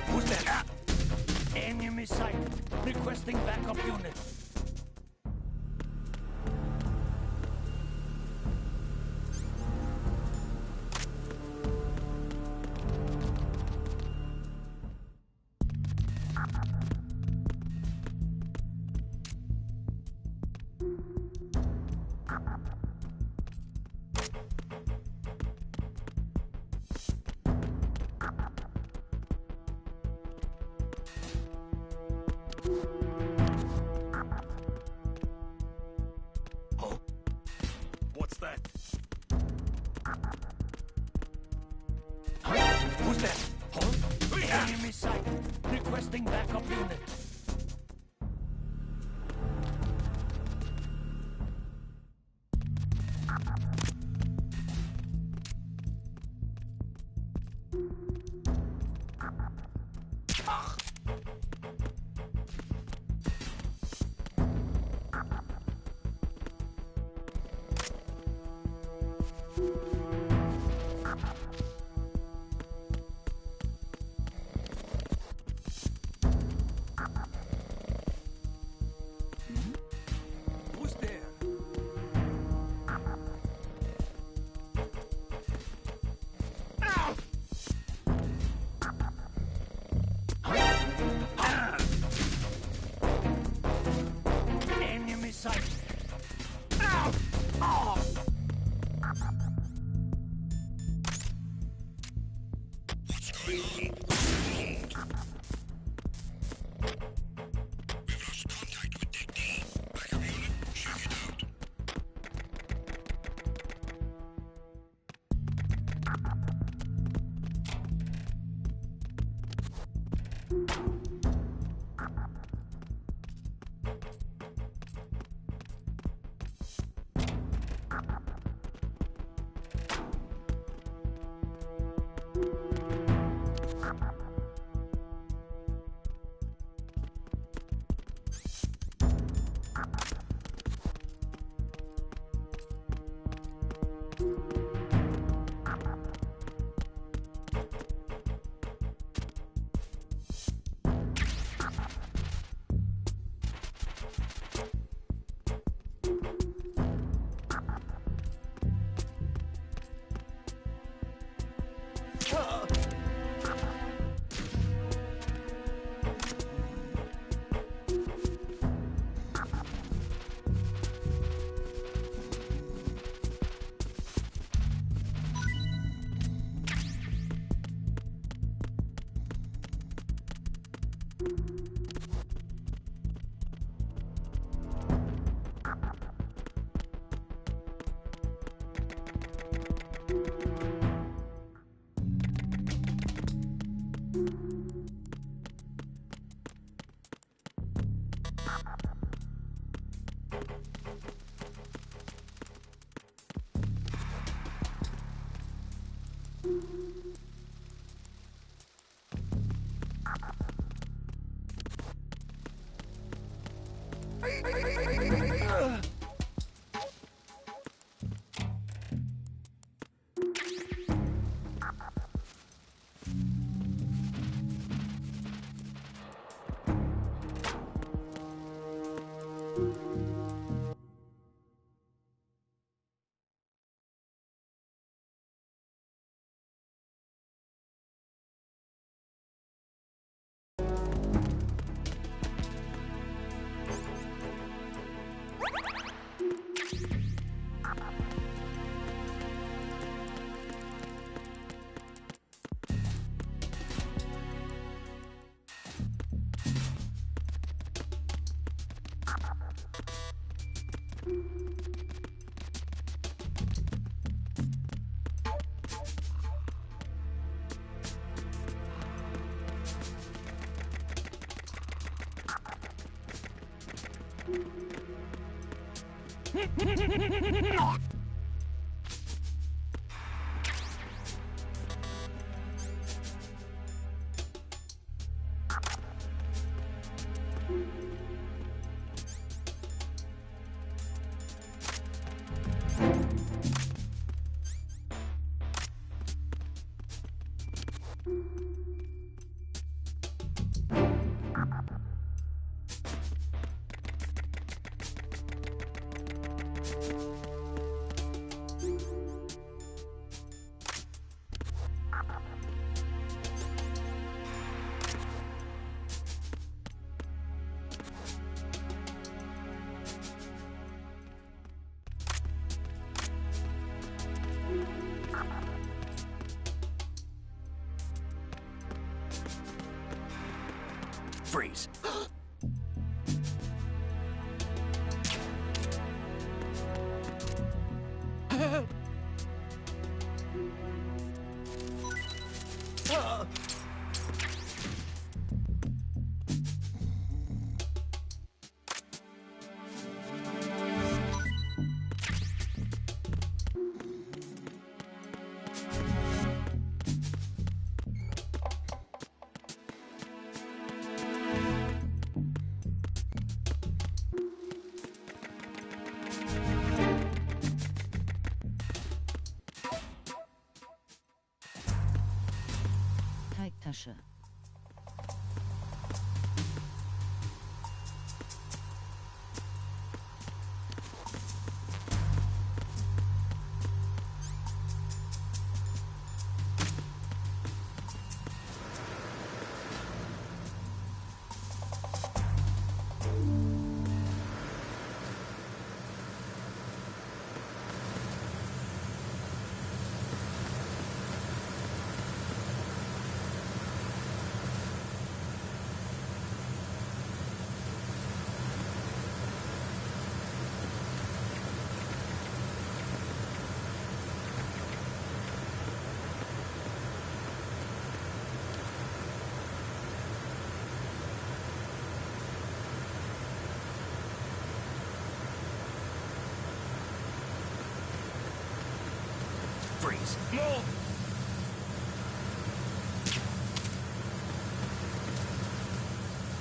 Who's there? Enemy sight. Requesting backup unit. What's that? Who's there? Enemy sight. Requesting backup unit. Who's there? Enemy sight. Freeze. Teigtasche. Freeze. More!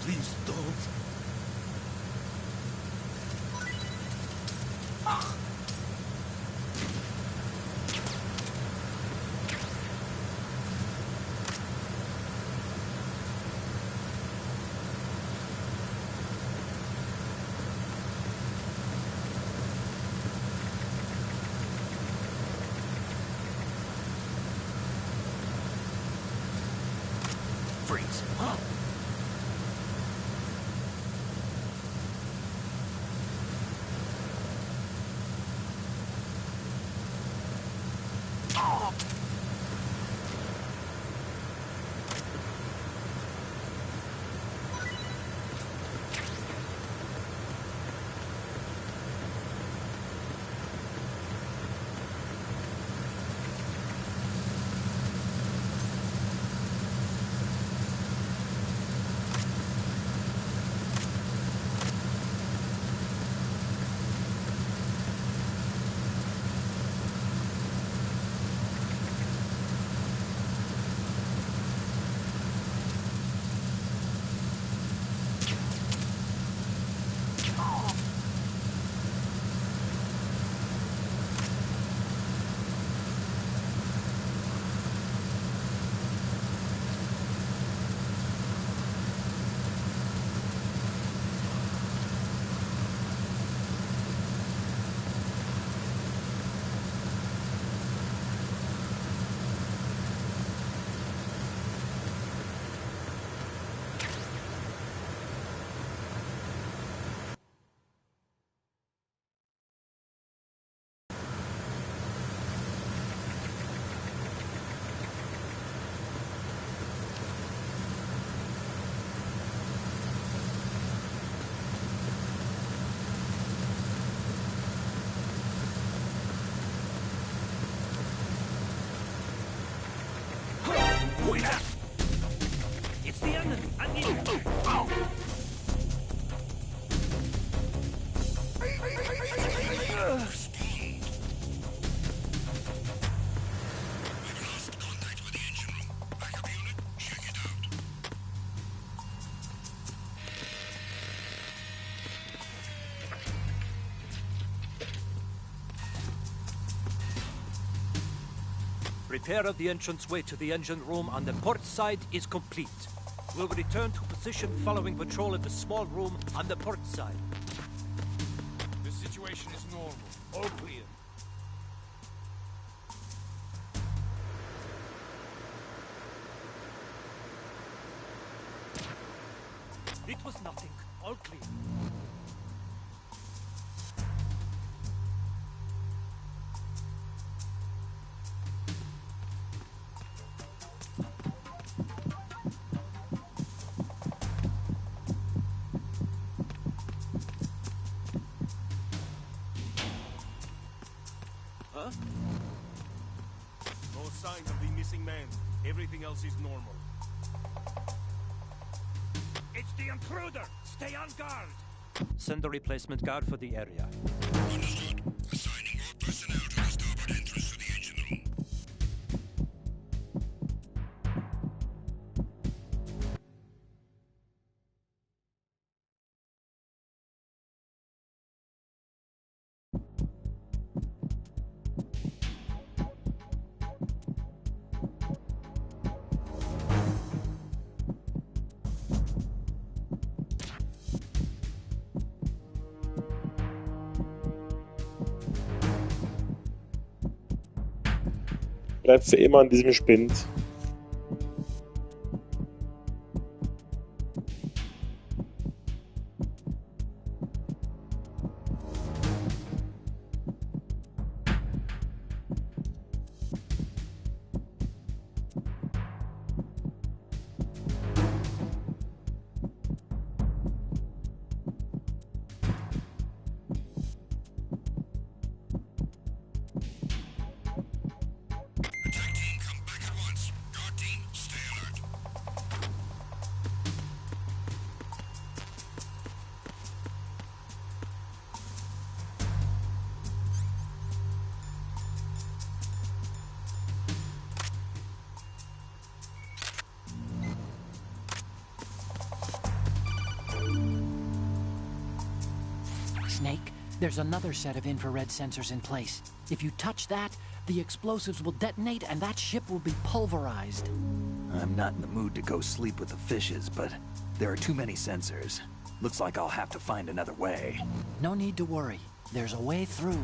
Please don't. Freeze. Wait! It's the enemy! I need it! Ow! Repair of the entranceway to the engine room on the port side is complete. We'll return to position following patrol of the small room on the port side. The situation is normal. All clear. It was nothing. All clear. Everything else is normal. It's the intruder! Stay on guard! Send a replacement guard for the area. Understood. Assigning more personnel to the starboard entrance to the engine room. Bleibst du immer an diesem Spind? Attack team, come back at once. Guard team, stay alert. Snake, there's another set of infrared sensors in place. If you touch that, the explosives will detonate and that ship will be pulverized. I'm not in the mood to go sleep with the fishes, but there are too many sensors. Looks like I'll have to find another way. No need to worry. There's a way through.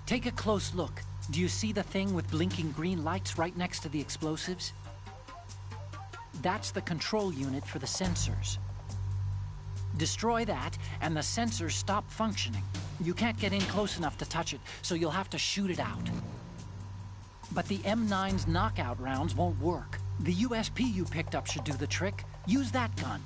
Take a close look. Do you see the thing with blinking green lights right next to the explosives? That's the control unit for the sensors. Destroy that, and the sensors stop functioning. You can't get in close enough to touch it, so you'll have to shoot it out. But the M9's knockout rounds won't work. The USP you picked up should do the trick. Use that gun.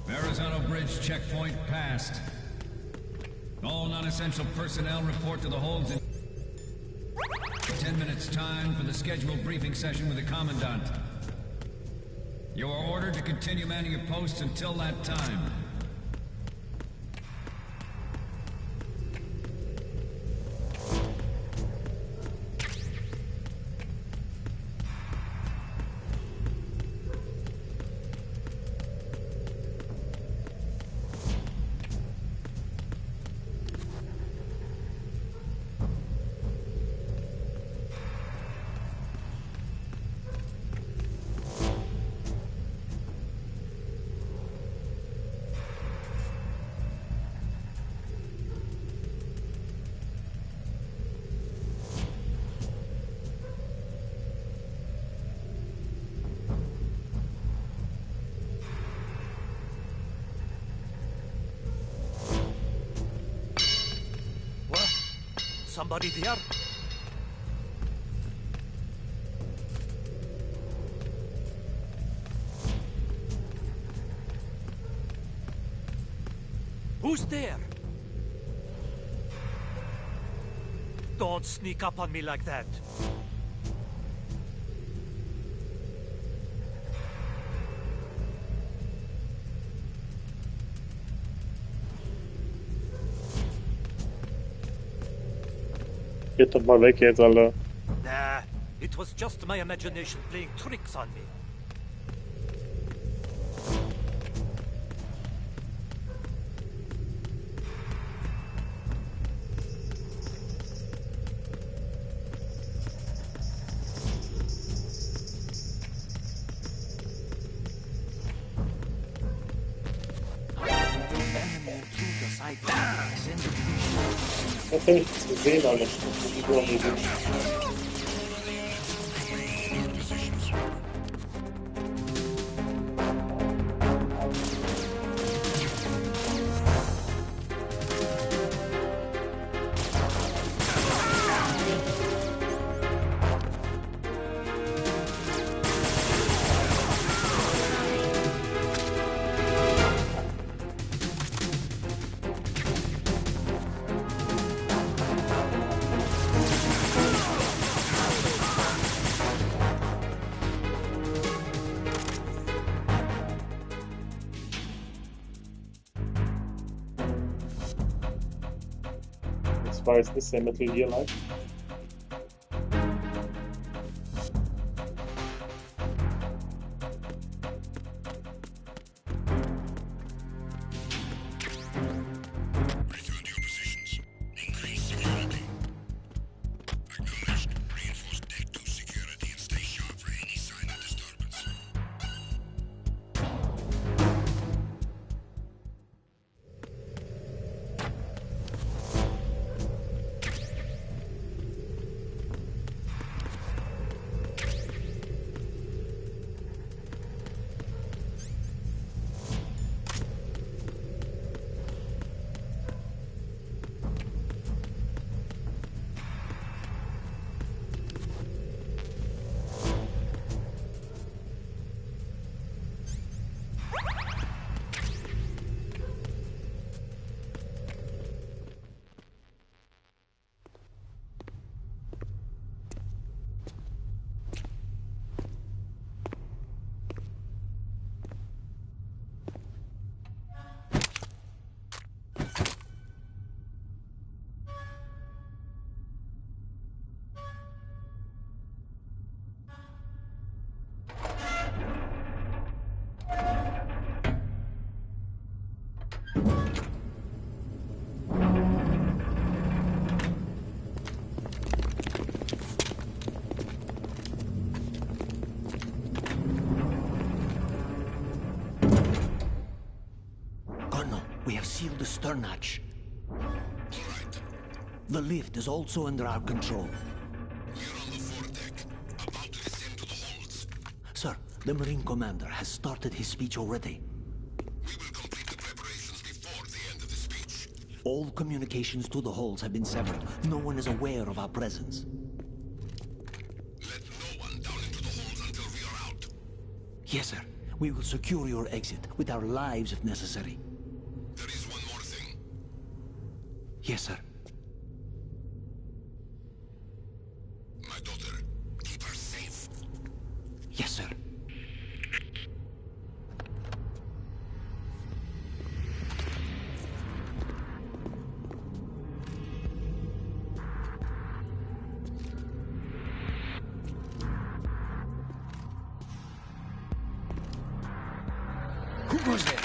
Verrazano Bridge checkpoint passed. All non-essential personnel report to the holds in 10 minutes time for the scheduled briefing session with the Commandant. You are ordered to continue manning your posts until that time. Somebody there? Who's there? Don't sneak up on me like that. Geht doch mal weg jetzt, Alter. Nah, it was just my imagination playing tricks on me. Das habe ich nicht gesehen, Alter. Die Musik. Das war jetzt nicht sehr Metal Gear-like. Return to your positions. Increase security. Acknowledged. Reinforce Deck 2 security and stay sharp for any sign of disturbance. We have sealed the stern hatch. All right. The lift is also under our control. We're on the foredeck, about to descend to the holds. Sir, the Marine Commander has started his speech already. We will complete the preparations before the end of the speech. All communications to the holds have been severed. No one is aware of our presence. Let no one down into the holds until we are out. Yes, sir. We will secure your exit with our lives if necessary. There is one more thing. Yes, sir. My daughter, keep her safe. Yes, sir. Who goes there?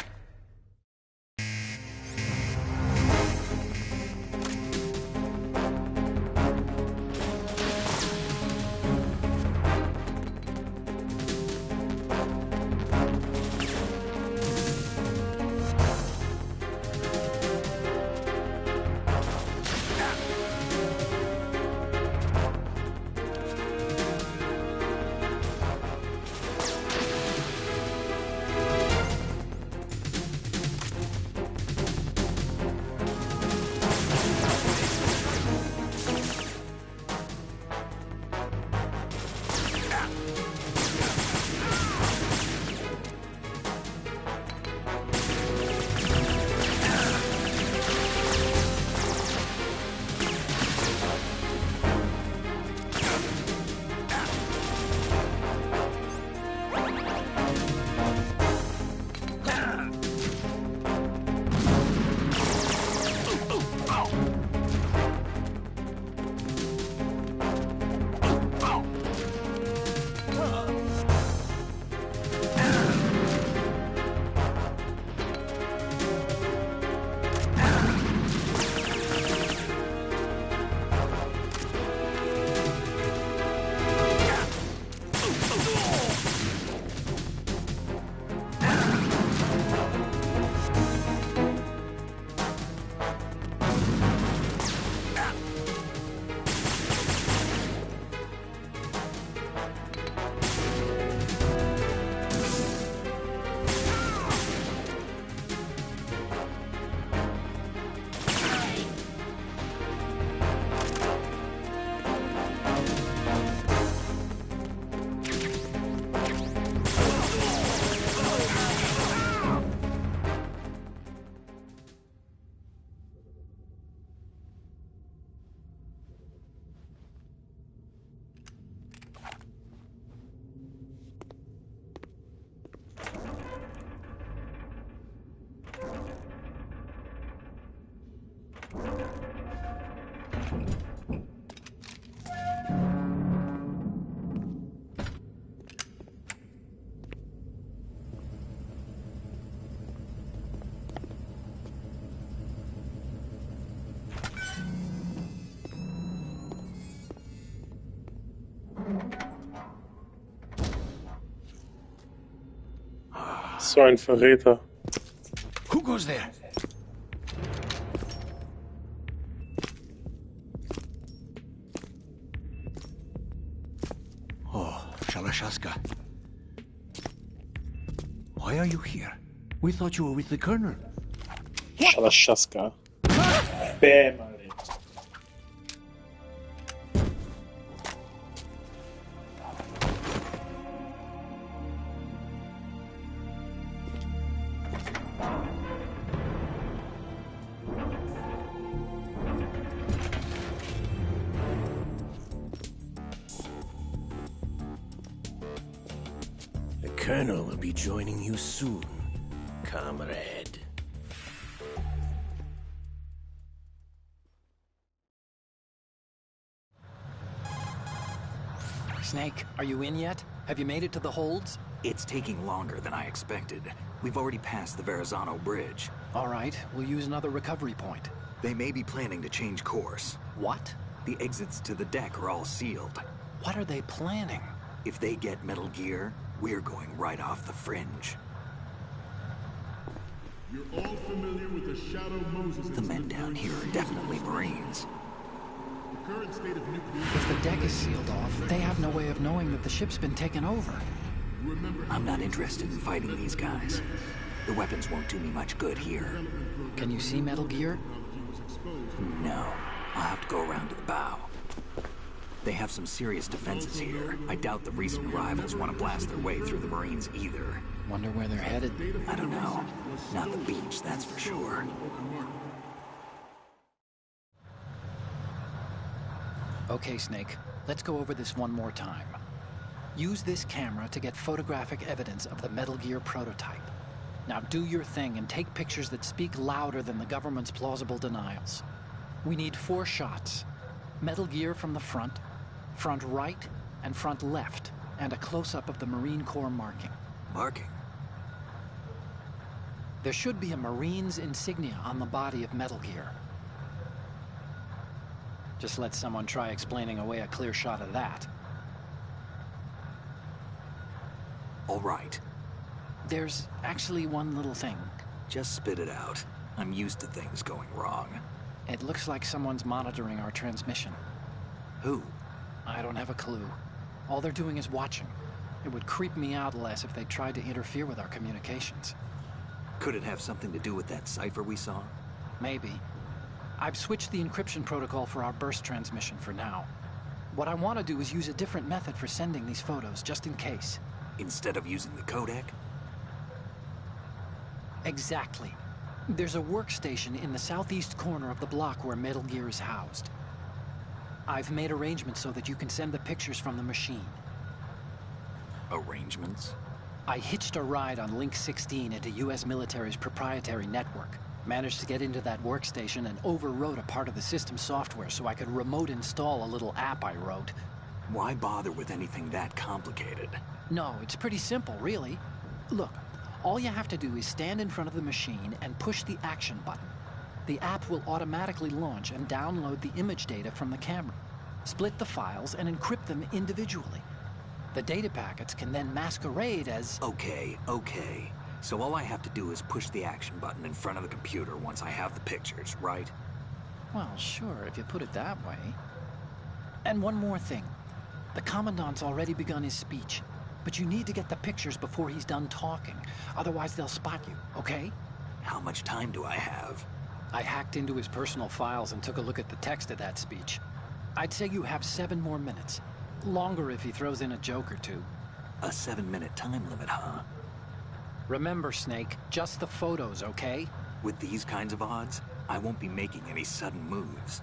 So ein Verräter. Who goes there? Oh, Shalashaska. Why are you here? We thought you were with the Colonel. Shalashaska. Bam, Alter. The Colonel will be joining you soon, comrade. Snake, are you in yet? Have you made it to the holds? It's taking longer than I expected. We've already passed the Verrazano Bridge. All right, we'll use another recovery point. They may be planning to change course. What? The exits to the deck are all sealed. What are they planning? If they get Metal Gear, we're going right off the fringe. You're all familiar with the Shadow Moses. The men down here are definitely Marines. The current state of nuclear... If the deck is sealed off, they have no way of knowing that the ship's been taken over. I'm not interested in fighting these guys. The weapons won't do me much good here. Can you see Metal Gear? No. I'll have to go around to the bow. They have some serious defenses here. I doubt the recent arrivals want to blast their way through the Marines either. Wonder where they're headed? I don't know. Not the beach, that's for sure. Okay, Snake. Let's go over this one more time. Use this camera to get photographic evidence of the Metal Gear prototype. Now do your thing and take pictures that speak louder than the government's plausible denials. We need 4 shots. Metal Gear from the front right, and front left, and a close-up of the Marine Corps marking. Marking? There should be a Marine's insignia on the body of Metal Gear. Just let someone try explaining away a clear shot of that. All right. There's actually one little thing. Just spit it out. I'm used to things going wrong. It looks like someone's monitoring our transmission. Who? I don't have a clue. All they're doing is watching. It would creep me out less if they tried to interfere with our communications. Could it have something to do with that cipher we saw? Maybe. I've switched the encryption protocol for our burst transmission for now. What I want to do is use a different method for sending these photos, just in case. Instead of using the codec? Exactly. There's a workstation in the southeast corner of the block where Metal Gear is housed. I've made arrangements so that you can send the pictures from the machine. Arrangements? I hitched a ride on Link 16 into US military's proprietary network. Managed to get into that workstation and overwrote a part of the system software so I could remote install a little app I wrote. Why bother with anything that complicated? No, it's pretty simple, really. Look, all you have to do is stand in front of the machine and push the action button. The app will automatically launch and download the image data from the camera, split the files, and encrypt them individually. The data packets can then masquerade as... Okay. So all I have to do is push the action button in front of the computer once I have the pictures, right? Well, sure, if you put it that way. And one more thing. The Commandant's already begun his speech, but you need to get the pictures before he's done talking. Otherwise, they'll spot you, okay? How much time do I have? I hacked into his personal files and took a look at the text of that speech. I'd say you have 7 more minutes. Longer if he throws in a joke or two. A 7-minute time limit, huh? Remember, Snake, just the photos, okay? With these kinds of odds, I won't be making any sudden moves.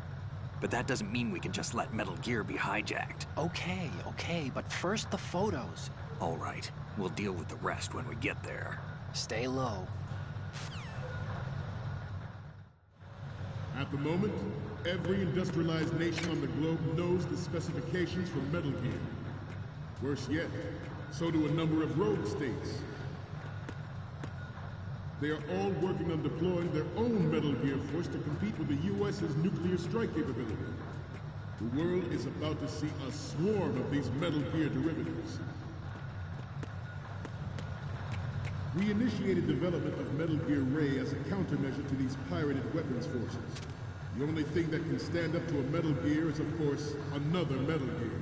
But that doesn't mean we can just let Metal Gear be hijacked. Okay, but first the photos. All right, we'll deal with the rest when we get there. Stay low. At the moment, every industrialized nation on the globe knows the specifications for Metal Gear. Worse yet, so do a number of rogue states. They are all working on deploying their own Metal Gear force to compete with the U.S.'s nuclear strike capability. The world is about to see a swarm of these Metal Gear derivatives. We initiated development of Metal Gear Ray as a countermeasure to these pirated weapons forces. The only thing that can stand up to a Metal Gear is, of course, another Metal Gear.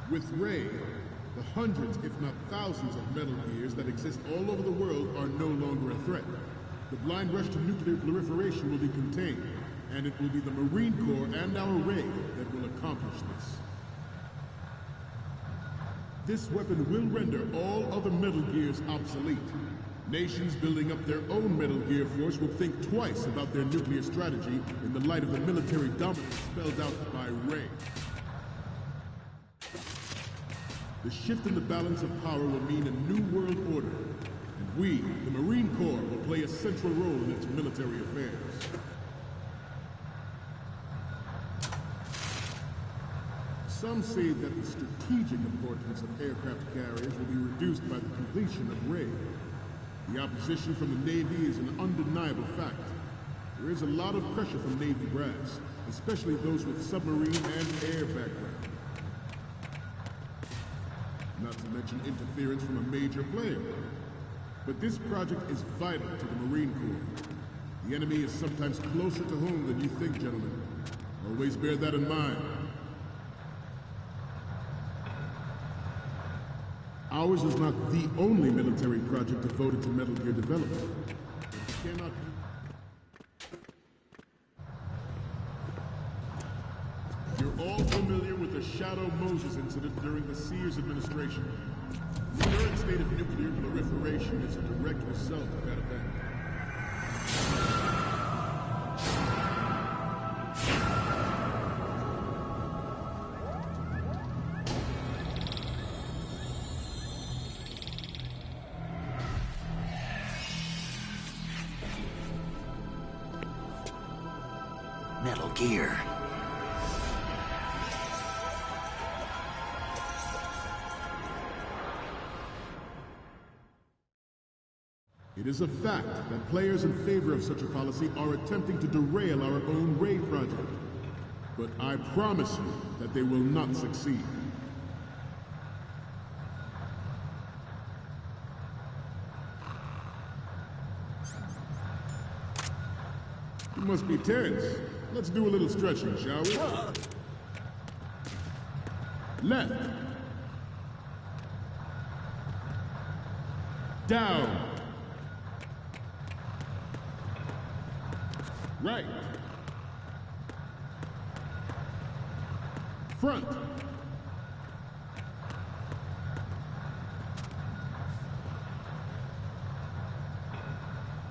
With Ray, the hundreds, if not thousands, of Metal Gears that exist all over the world are no longer a threat. The blind rush to nuclear proliferation will be contained, and it will be the Marine Corps and our Ray that will accomplish this. This weapon will render all other Metal Gears obsolete. Nations building up their own Metal Gear force will think twice about their nuclear strategy in the light of the military dominance spelled out by Ray. The shift in the balance of power will mean a new world order, and we, the Marine Corps, will play a central role in its military affairs. Some say that the strategic importance of aircraft carriers will be reduced by the completion of Ray. The opposition from the Navy is an undeniable fact. There is a lot of pressure from Navy brass, especially those with submarine and air background. Not to mention interference from a major player. But this project is vital to the Marine Corps. The enemy is sometimes closer to home than you think, gentlemen. Always bear that in mind. Ours is not the only military project devoted to Metal Gear development. It cannot be. You're all familiar with the Shadow Moses incident during the Sears administration. The current state of nuclear proliferation is a direct result of that event. Metal Gear. It is a fact that players in favor of such a policy are attempting to derail our own Ray project. But I promise you that they will not succeed. You must be tense. Let's do a little stretching, shall we? Left. Down. Right. Front.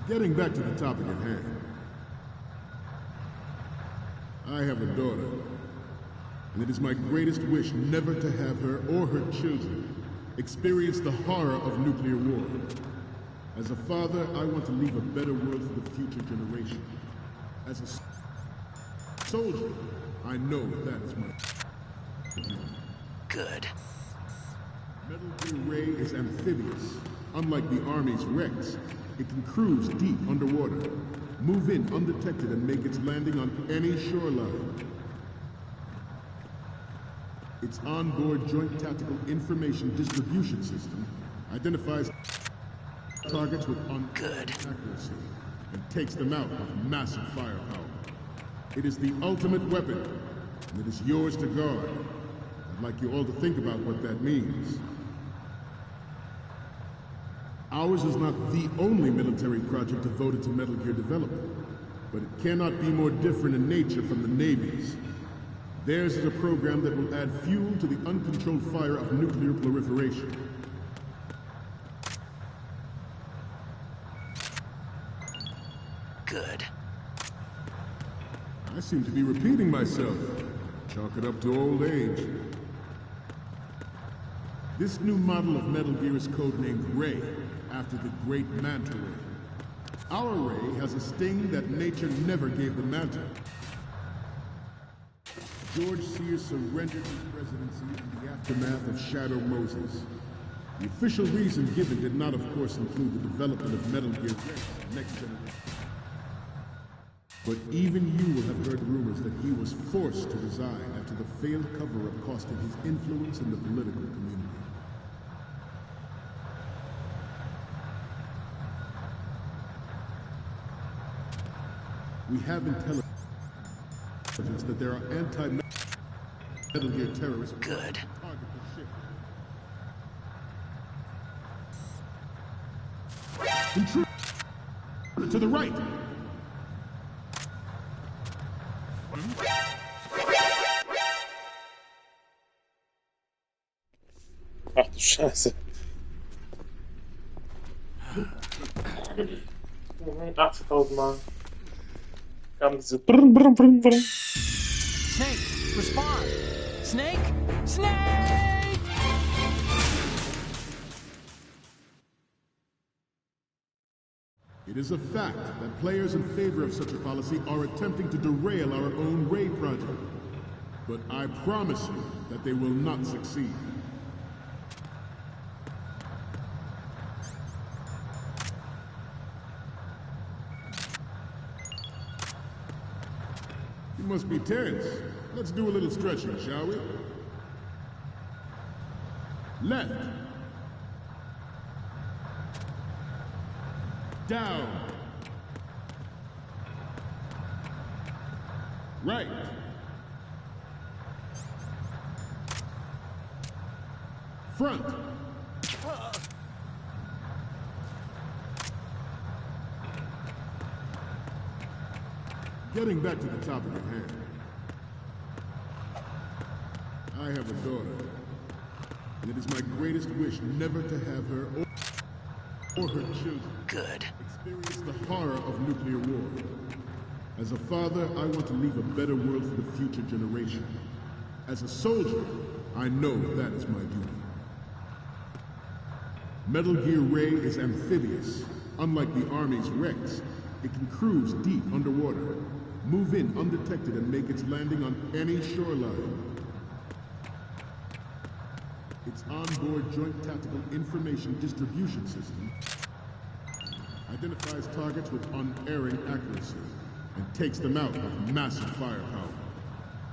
Getting back to the topic at hand. I have a daughter, and it is my greatest wish never to have her or her children experience the horror of nuclear war. As a father, I want to leave a better world for the future generation. As a soldier, I know that is my... Good. Metal Gear Ray is amphibious. Unlike the Army's Rex, it can cruise deep underwater, move in undetected, and make its landing on any shoreline. Its onboard Joint Tactical Information Distribution System identifies targets with uncanny accuracy and takes them out with massive firepower. It is the ultimate weapon, and it is yours to guard. I'd like you all to think about what that means. Ours is not the only military project devoted to Metal Gear development, but it cannot be more different in nature from the Navy's. Theirs is a program that will add fuel to the uncontrolled fire of nuclear proliferation. Good. I seem to be repeating myself. Chalk it up to old age. This new model of Metal Gear is codenamed Ray, after the great Manta Ray. Our Ray has a sting that nature never gave the Manta. George Sears surrendered his presidency in the aftermath of Shadow Moses. The official reason given did not, of course, include the development of Metal Gear Next Generation. But even you will have heard rumors that he was forced to resign after the failed cover-up costing his influence in the political community. We have intelligence that there are anti-Metal Gear terrorists. Good. Target the ship. Intruder to the right. Ach du Scheiße. Mhm, 80.000 Mal. Kam diese Brrrr, Brrrr, Brrrr, Brrrr. Snake, respond! Snake? Snake! It is a fact that players in favor of such a policy are attempting to derail our own Ray project. But I promise you that they will not succeed. You must be tense. Let's do a little stretching, shall we? Left. Down. Right. Front. Getting back to the topic at hand. I have a daughter, and it is my greatest wish never to have her or her children experience the horror of nuclear war. As a father, I want to leave a better world for the future generation. As a soldier, I know that is my duty. Metal Gear Ray is amphibious. Unlike the Army's Rex, it can cruise deep underwater, move in undetected, and make its landing on any shoreline. Its onboard Joint Tactical Information Distribution System identifies targets with unerring accuracy and takes them out with massive firepower.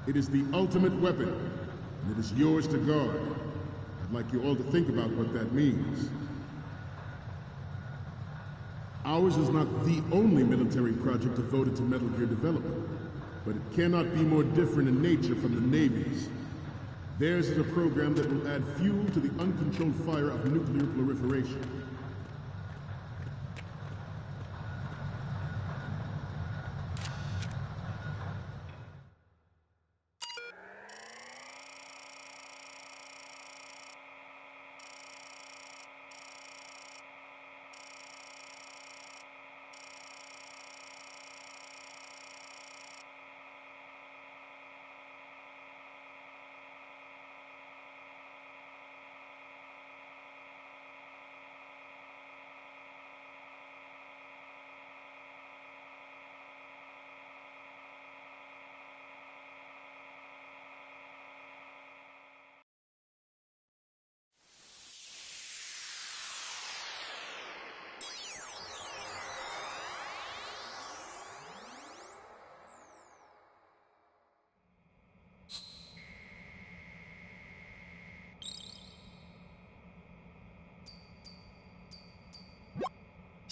It is the ultimate weapon, and it is yours to guard. I'd like you all to think about what that means. Ours is not the only military project devoted to Metal Gear development, but it cannot be more different in nature from the Navy's. Theirs is a program that will add fuel to the uncontrolled fire of nuclear proliferation.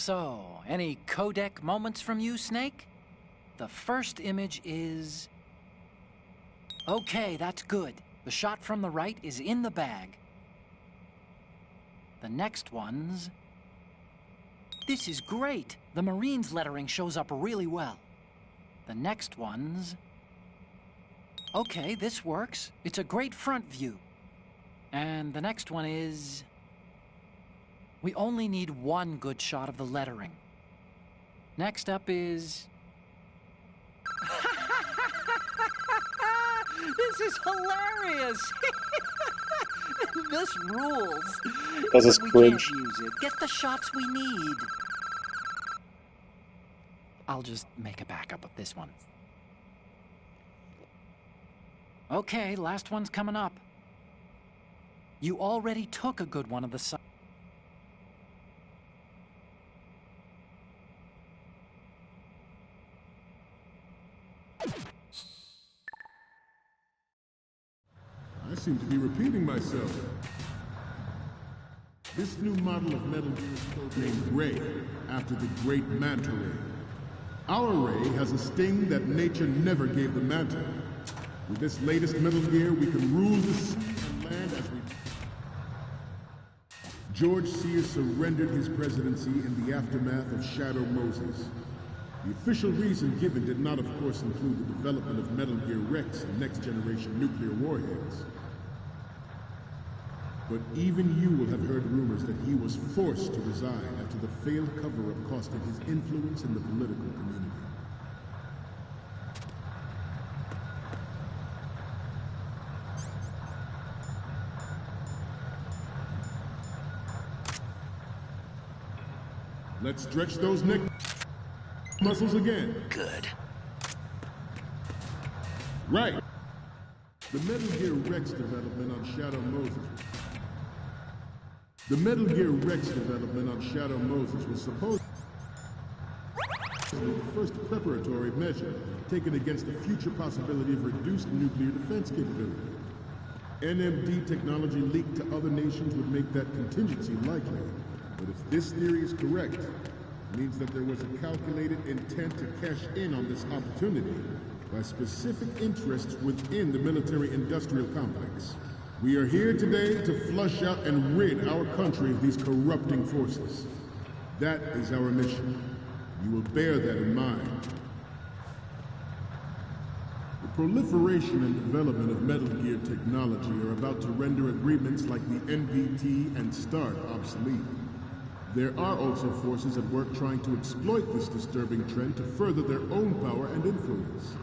So, any codec moments from you, Snake? The first image is... Okay, that's good. The shot from the right is in the bag. The next one's... This is great! The Marines lettering shows up really well. The next one's... Okay, this works. It's a great front view. And the next one is... We only need one good shot of the lettering. Next up is... This is hilarious! This rules. Das ist We cringe. can't use it. Get the shots we need. I'll just make a backup of this one. Okay, last one's coming up. You already took a good one of the sides. I seem to be repeating myself. This new model of Metal Gear is named Ray, after the great Manta Ray. Our ray has a sting that nature never gave the Manta. With this latest Metal Gear, we can rule the sea and land as we... George Sears surrendered his presidency in the aftermath of Shadow Moses. The official reason given did not, of course, include the development of Metal Gear Rex and next-generation nuclear warheads. But even you will have heard rumors that he was forced to resign after the failed cover-up costing his influence in the political community. Let's stretch those neck muscles again. Good. Right. The Metal Gear Rex development on Shadow Moses. The Metal Gear Rex development on Shadow Moses was supposed to be the first preparatory measure taken against the future possibility of reduced nuclear defense capability. NMD technology leaked to other nations would make that contingency likely. But if this theory is correct, it means that there was a calculated intent to cash in on this opportunity by specific interests within the military-industrial complex. We are here today to flush out and rid our country of these corrupting forces. That is our mission. You will bear that in mind. The proliferation and development of Metal Gear technology are about to render agreements like the NPT and START obsolete. There are also forces at work trying to exploit this disturbing trend to further their own power and influence.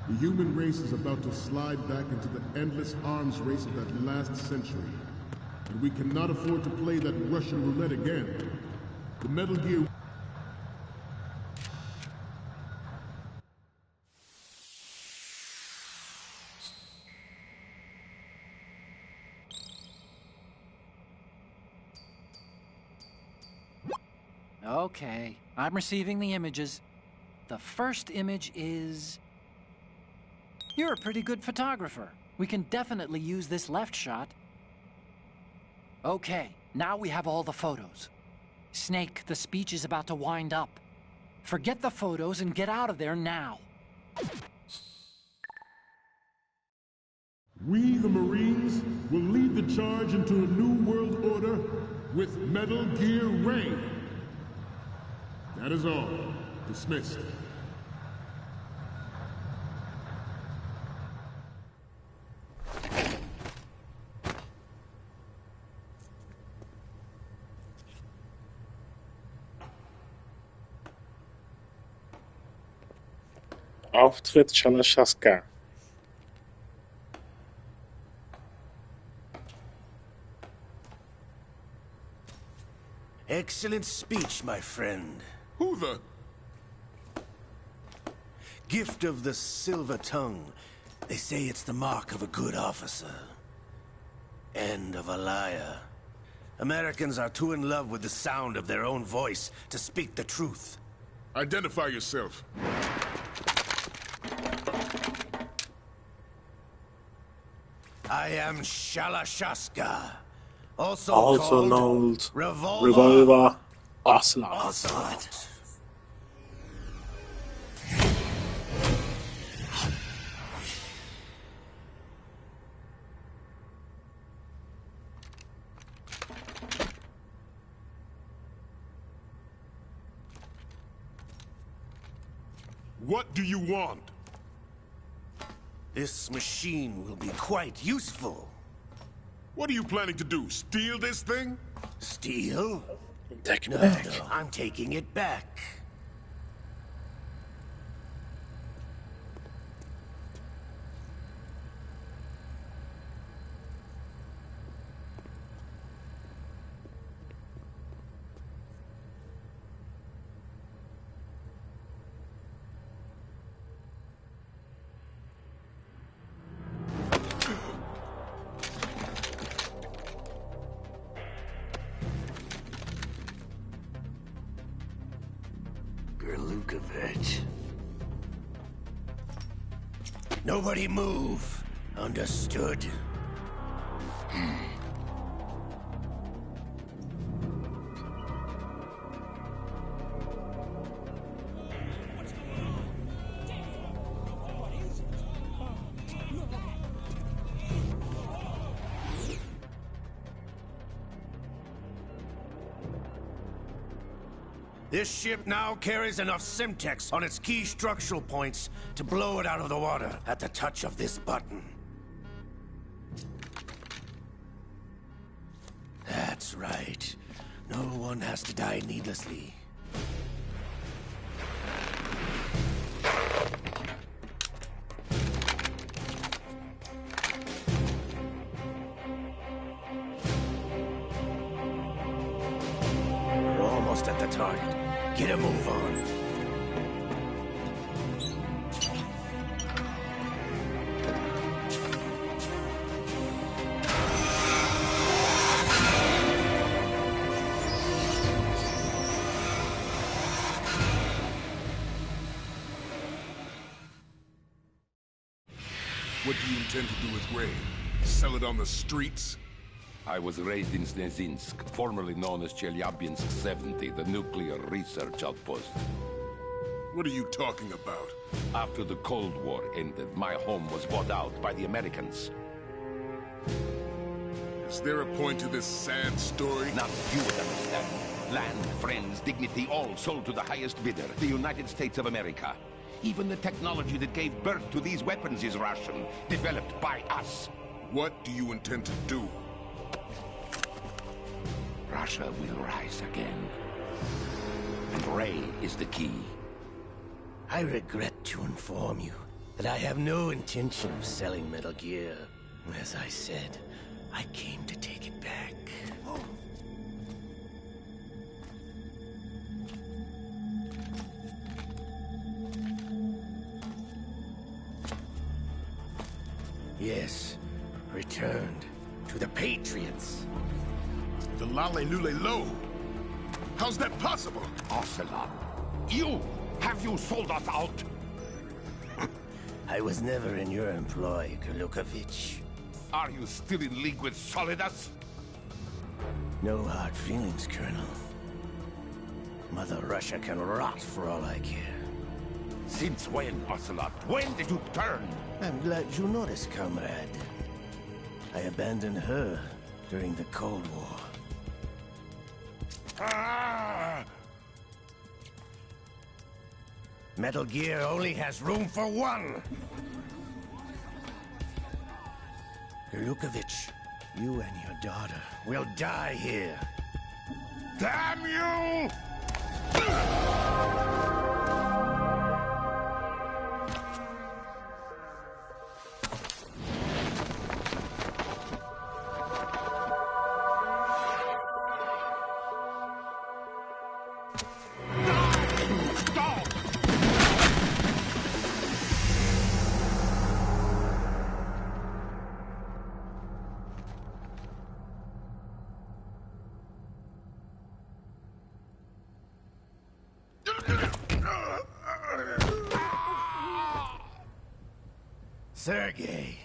The human race is about to slide back into the endless arms race of that last century. And we cannot afford to play that Russian roulette again. The Metal Gear... Okay, I'm receiving the images. The first image is... You're a pretty good photographer. We can definitely use this left shot. Okay, now we have all the photos. Snake, the speech is about to wind up. Forget the photos and get out of there now. We, the Marines, will lead the charge into a new world order with Metal Gear Reign. That is all. Dismissed. Auftritt Shana Shaska. Excellent speech, my friend. Who the? Gift of the silver tongue. They say it's the mark of a good officer. And of a liar. Americans are too in love with the sound of their own voice to speak the truth. Identify yourself. I am Shala Shaska, also Also called called Revolver Ocelot. Ocelot. What do you want? This machine will be quite useful. What are you planning to do? Steal this thing? Steal? Take it No, back. no, I'm taking it back. Gerlukovich. Nobody move. Understood? This ship now carries enough Simtex on its key structural points to blow it out of the water at the touch of this button. That's right. No one has to die needlessly. We're almost at the target. Get a move on. What do you intend to do with Ray? Sell it on the streets? I was raised in Snezinsk, formerly known as Chelyabinsk 70, the nuclear research outpost. What are you talking about? After the Cold War ended, my home was bought out by the Americans. Is there a point to this sad story? Not you would understand. Land, friends, dignity, all sold to the highest bidder, the United States of America. Even the technology that gave birth to these weapons is Russian, developed by us. What do you intend to do? Russia will rise again. And Ray is the key. I regret to inform you that I have no intention of selling Metal Gear. As I said, I came to take it back. Yes, returned to the Patriots. The Lale Lule Lo? How's that possible? Ocelot, have you sold us out? I was never in your employ, Gurlukovich. Are you still in league with Solidus? No hard feelings, Colonel. Mother Russia can rot for all I care. Since when, Ocelot? When did you turn? I'm glad you noticed, comrade. I abandoned her during the Cold War. Ah! Metal Gear only has room for one! Gurlukovich, you and your daughter will die here. Damn you! Sergei,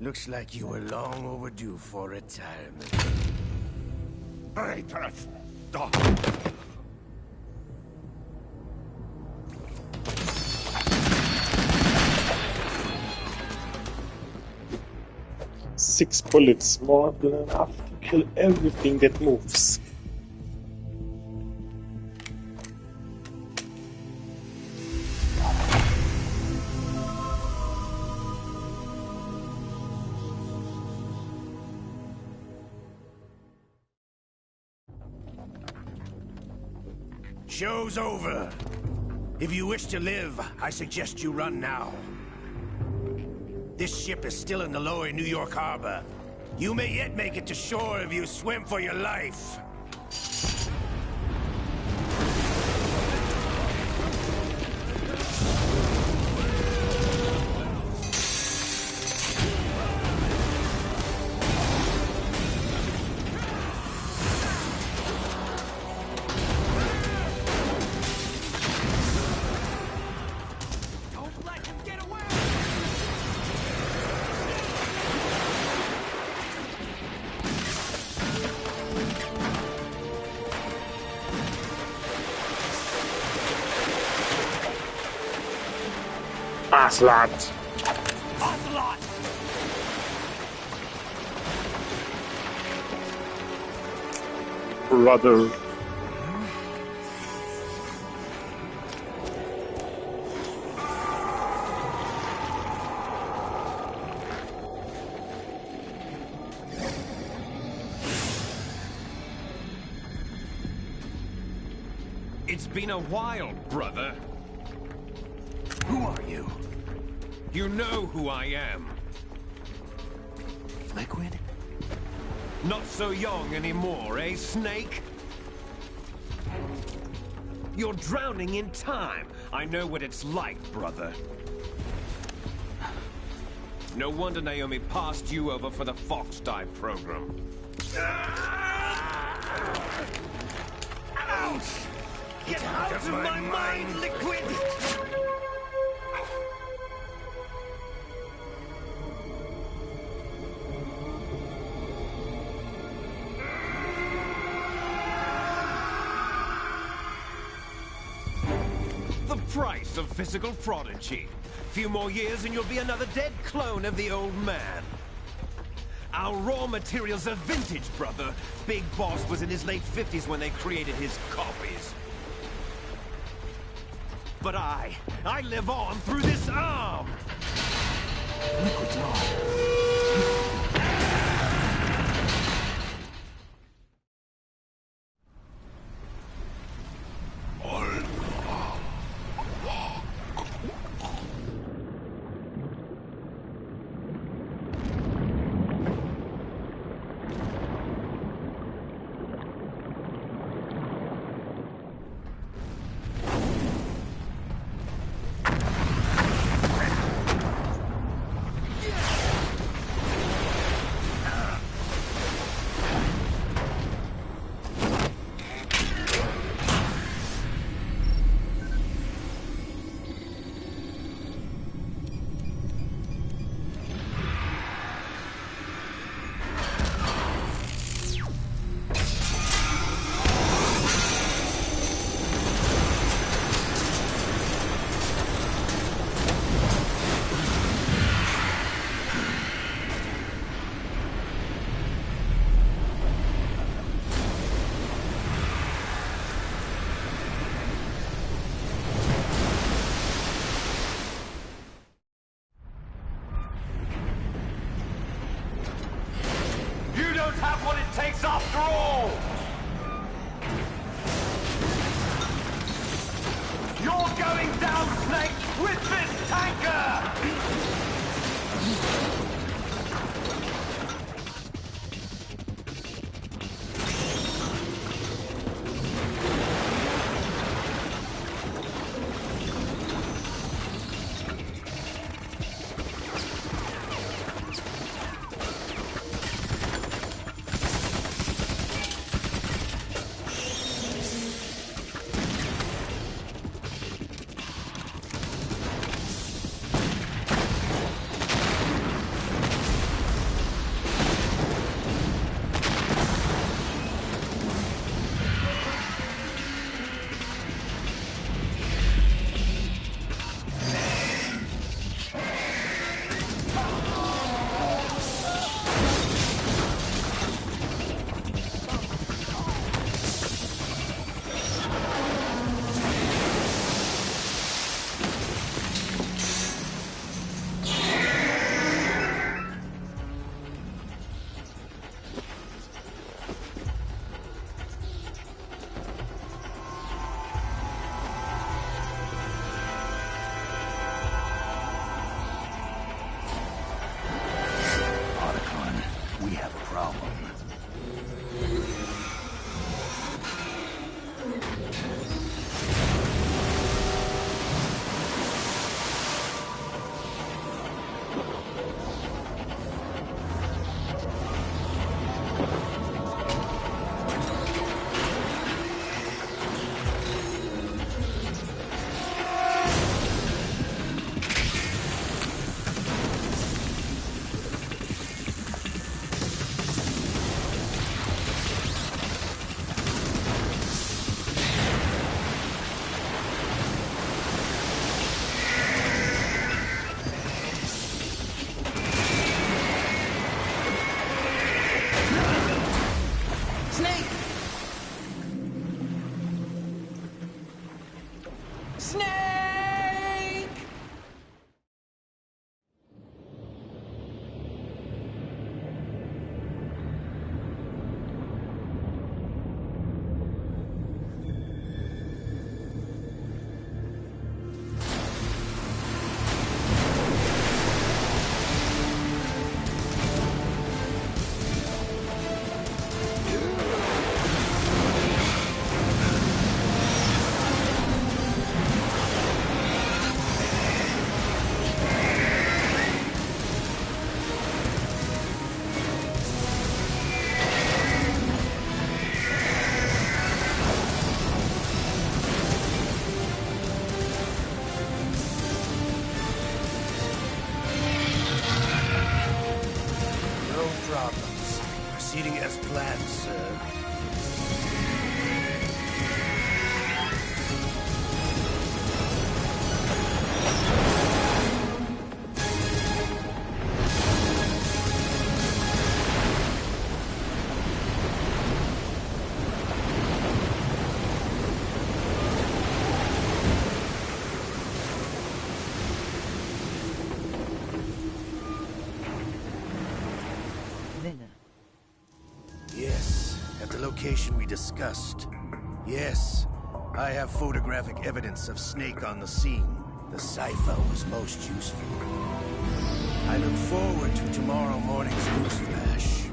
looks like you were long overdue for retirement. Traitorous dog! Six bullets, more than enough to kill everything that moves. Show's over. If you wish to live, I suggest you run now. This ship is still in the lower New York harbor. You may yet make it to shore if you swim for your life. Ocelot! Ocelot! Brother. It's been a while, brother. Who are you? You know who I am. Liquid? Not so young anymore, eh, Snake? You're drowning in time. I know what it's like, brother. No wonder Naomi passed you over for the Fox Dive program. Ouch! Get out of my mind, Liquid! The price of physical prodigy. Few more years and you'll be another dead clone of the old man. Our raw materials are vintage, brother. Big Boss was in his late 50s when they created his copies. But I live on through this arm! Liquid's on. Have what it takes after all! You're going down, Snake, with this tanker! Proceeding as planned, sir. Yes, at the location we discussed. Yes, I have photographic evidence of Snake on the scene. The cipher was most useful. I look forward to tomorrow morning's newsflash.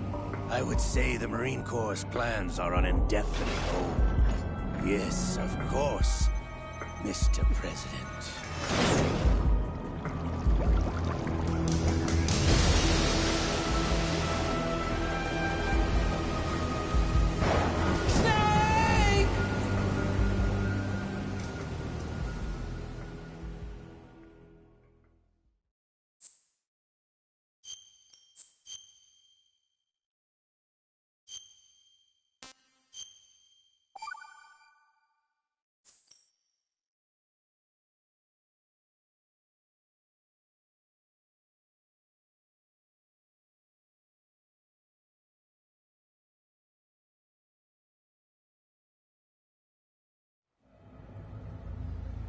I would say the Marine Corps' plans are on indefinite hold. Yes, of course, Mr. President.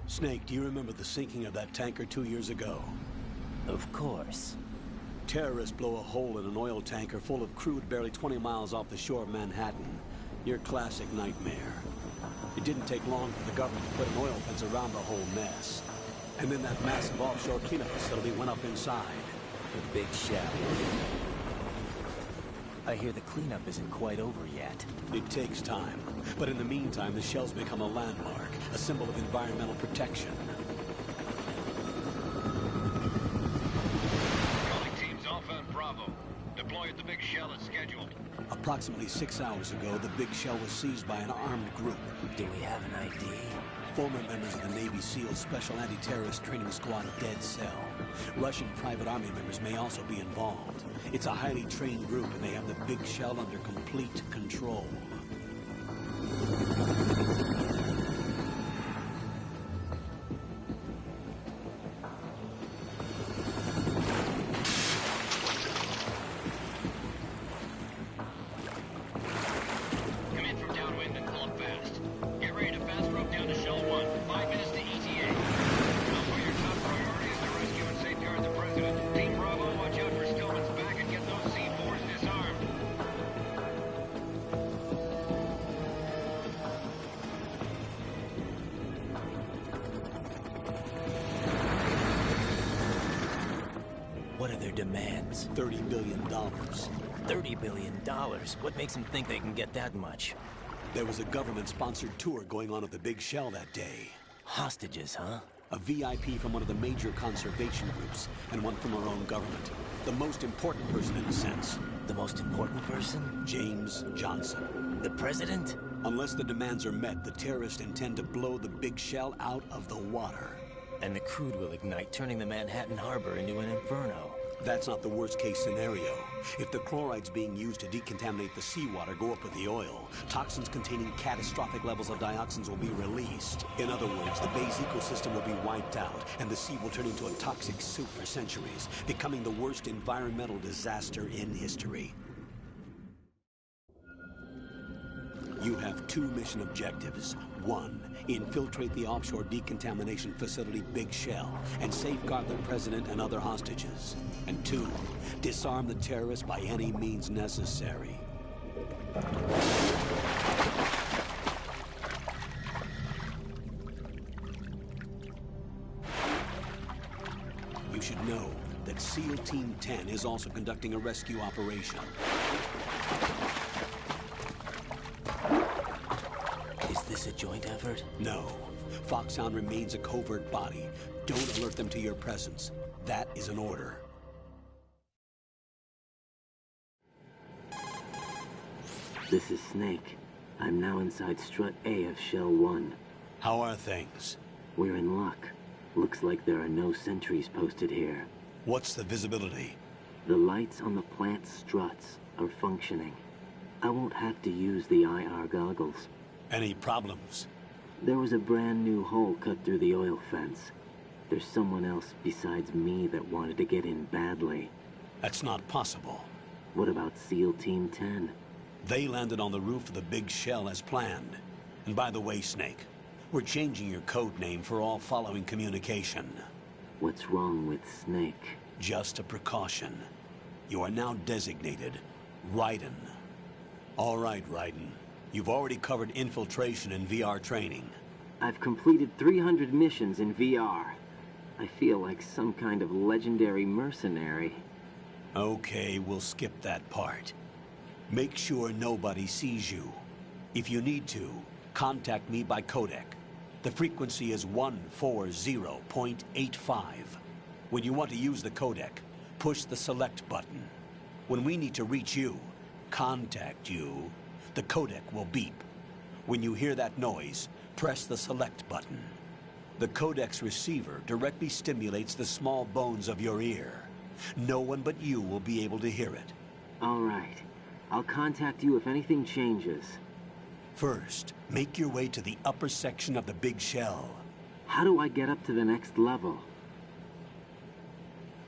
Snake, do you remember the sinking of that tanker 2 years ago? Of course. Terrorists blow a hole in an oil tanker full of crude barely 20 miles off the shore of Manhattan. Your classic nightmare. It didn't take long for the government to put an oil fence around the whole mess. And then that massive offshore cleanup facility went up inside. The Big Shell. I hear the cleanup isn't quite over yet. It takes time. But in the meantime, the shell's become a landmark, a symbol of environmental protection. Calling teams Alpha and Bravo. Deploy at the Big Shell as scheduled. Approximately 6 hours ago, the Big Shell was seized by an armed group. Do we have an ID? Former members of the Navy SEALs Special Anti-Terrorist Training Squad Dead Cell. Russian private army members may also be involved. It's a highly trained group, and they have the Big Shell under complete control. Come in from downwind and pull up fast. Get ready to fast rope down to Shell 1. 5 minutes to ETA. Alpha, your top priority is to rescue and safeguard the President. Team Bravo, watch out for Stillman's back and get those C4s disarmed. What are their demands? $30 billion. $30 billion? What makes them think they can get that much? There was a government-sponsored tour going on at the Big Shell that day. Hostages, huh? A VIP from one of the major conservation groups, and one from our own government. The most important person in a sense. The most important person? James Johnson. The President? Unless the demands are met, the terrorists intend to blow the Big Shell out of the water. And the crude will ignite, turning the Manhattan Harbor into an inferno. That's not the worst-case scenario. If the chlorides being used to decontaminate the seawater go up with the oil, toxins containing catastrophic levels of dioxins will be released. In other words, the bay's ecosystem will be wiped out, and the sea will turn into a toxic soup for centuries, becoming the worst environmental disaster in history. You have 2 mission objectives. 1, infiltrate the offshore decontamination facility Big Shell and safeguard the President and other hostages. And 2, disarm the terrorists by any means necessary. You should know that SEAL Team 10 is also conducting a rescue operation. Is this a joint effort? No. Foxhound remains a covert body. Don't alert them to your presence. That is an order. This is Snake. I'm now inside Strut A of Shell 1. How are things? We're in luck. Looks like there are no sentries posted here. What's the visibility? The lights on the plant's struts are functioning. I won't have to use the IR goggles. Any problems? There was a brand new hole cut through the oil fence. There's someone else besides me that wanted to get in badly. That's not possible. What about SEAL Team 10? They landed on the roof of the Big Shell as planned. And by the way, Snake, we're changing your code name for all following communication. What's wrong with Snake? Just a precaution. You are now designated Raiden. All right, Raiden. You've already covered infiltration and VR training. I've completed 300 missions in VR. I feel like some kind of legendary mercenary. Okay, we'll skip that part. Make sure nobody sees you. If you need to, contact me by codec. The frequency is 140.85. When you want to use the codec, push the select button. When we need to reach you, contact you, the codec will beep. When you hear that noise, press the select button. The codec's receiver directly stimulates the small bones of your ear. No one but you will be able to hear it. All right. I'll contact you if anything changes. First, make your way to the upper section of the Big Shell. How do I get up to the next level?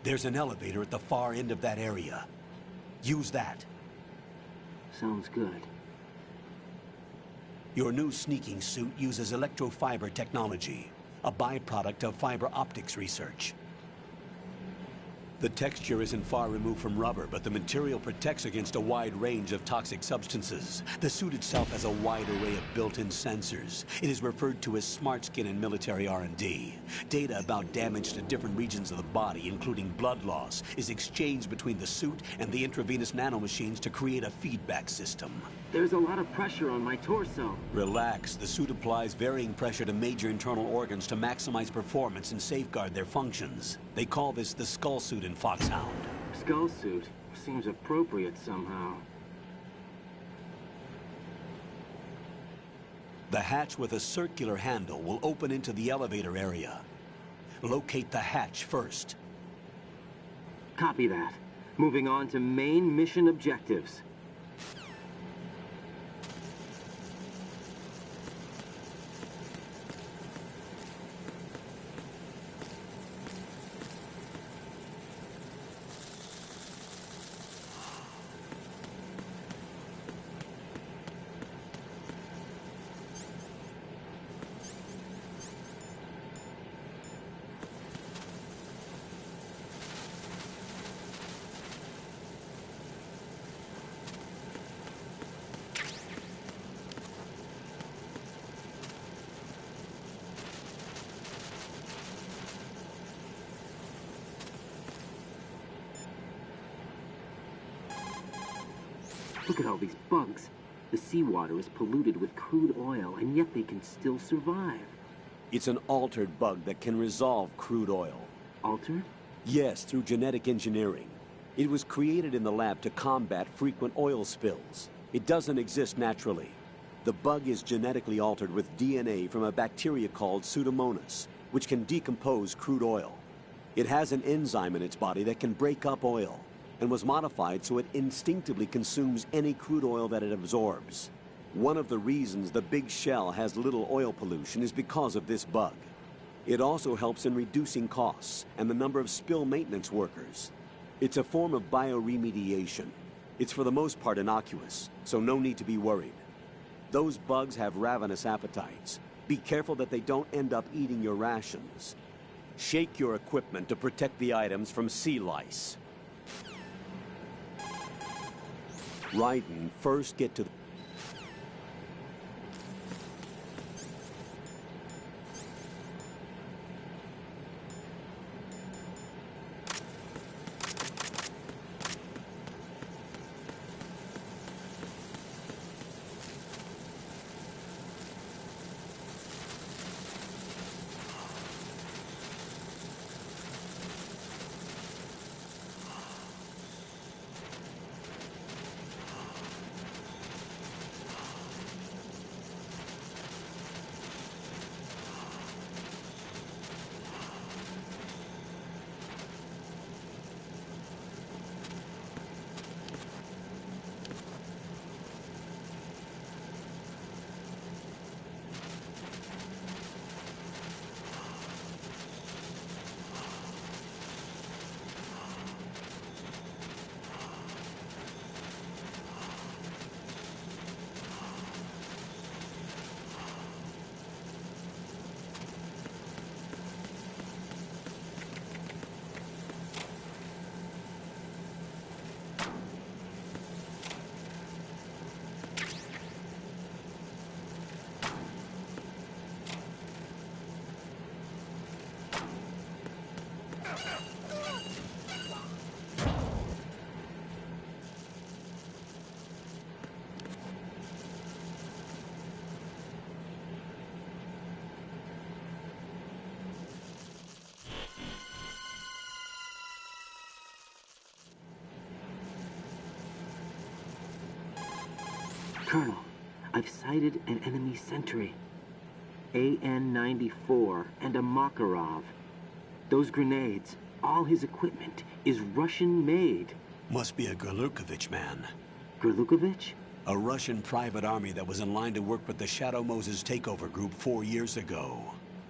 There's an elevator at the far end of that area. Use that. Sounds good. Your new sneaking suit uses electrofiber technology, a byproduct of fiber optics research. The texture isn't far removed from rubber, but the material protects against a wide range of toxic substances. The suit itself has a wide array of built-in sensors. It is referred to as smart skin in military R&D. Data about damage to different regions of the body, including blood loss, is exchanged between the suit and the intravenous nanomachines to create a feedback system. There's a lot of pressure on my torso. Relax. The suit applies varying pressure to major internal organs to maximize performance and safeguard their functions. They call this the skull suit in Foxhound. Skull suit? Seems appropriate somehow. The hatch with a circular handle will open into the elevator area. Locate the hatch first. Copy that. Moving on to main mission objectives. Look at all these bugs. The seawater is polluted with crude oil, and yet they can still survive. It's an altered bug that can resolve crude oil. Altered? Yes, through genetic engineering. It was created in the lab to combat frequent oil spills. It doesn't exist naturally. The bug is genetically altered with DNA from a bacteria called Pseudomonas, which can decompose crude oil. It has an enzyme in its body that can break up oil, and was modified so it instinctively consumes any crude oil that it absorbs. One of the reasons the Big Shell has little oil pollution is because of this bug. It also helps in reducing costs and the number of spill maintenance workers. It's a form of bioremediation. It's for the most part innocuous, so no need to be worried. Those bugs have ravenous appetites. Be careful that they don't end up eating your rations. Shake your equipment to protect the items from sea lice. Raiden, first get to the... Colonel, I've sighted an enemy sentry. AN-94 and a Makarov. Those grenades, all his equipment, is Russian-made. Must be a Gurlukovich man. Gurlukovich? A Russian private army that was in line to work with the Shadow Moses takeover group 4 years ago.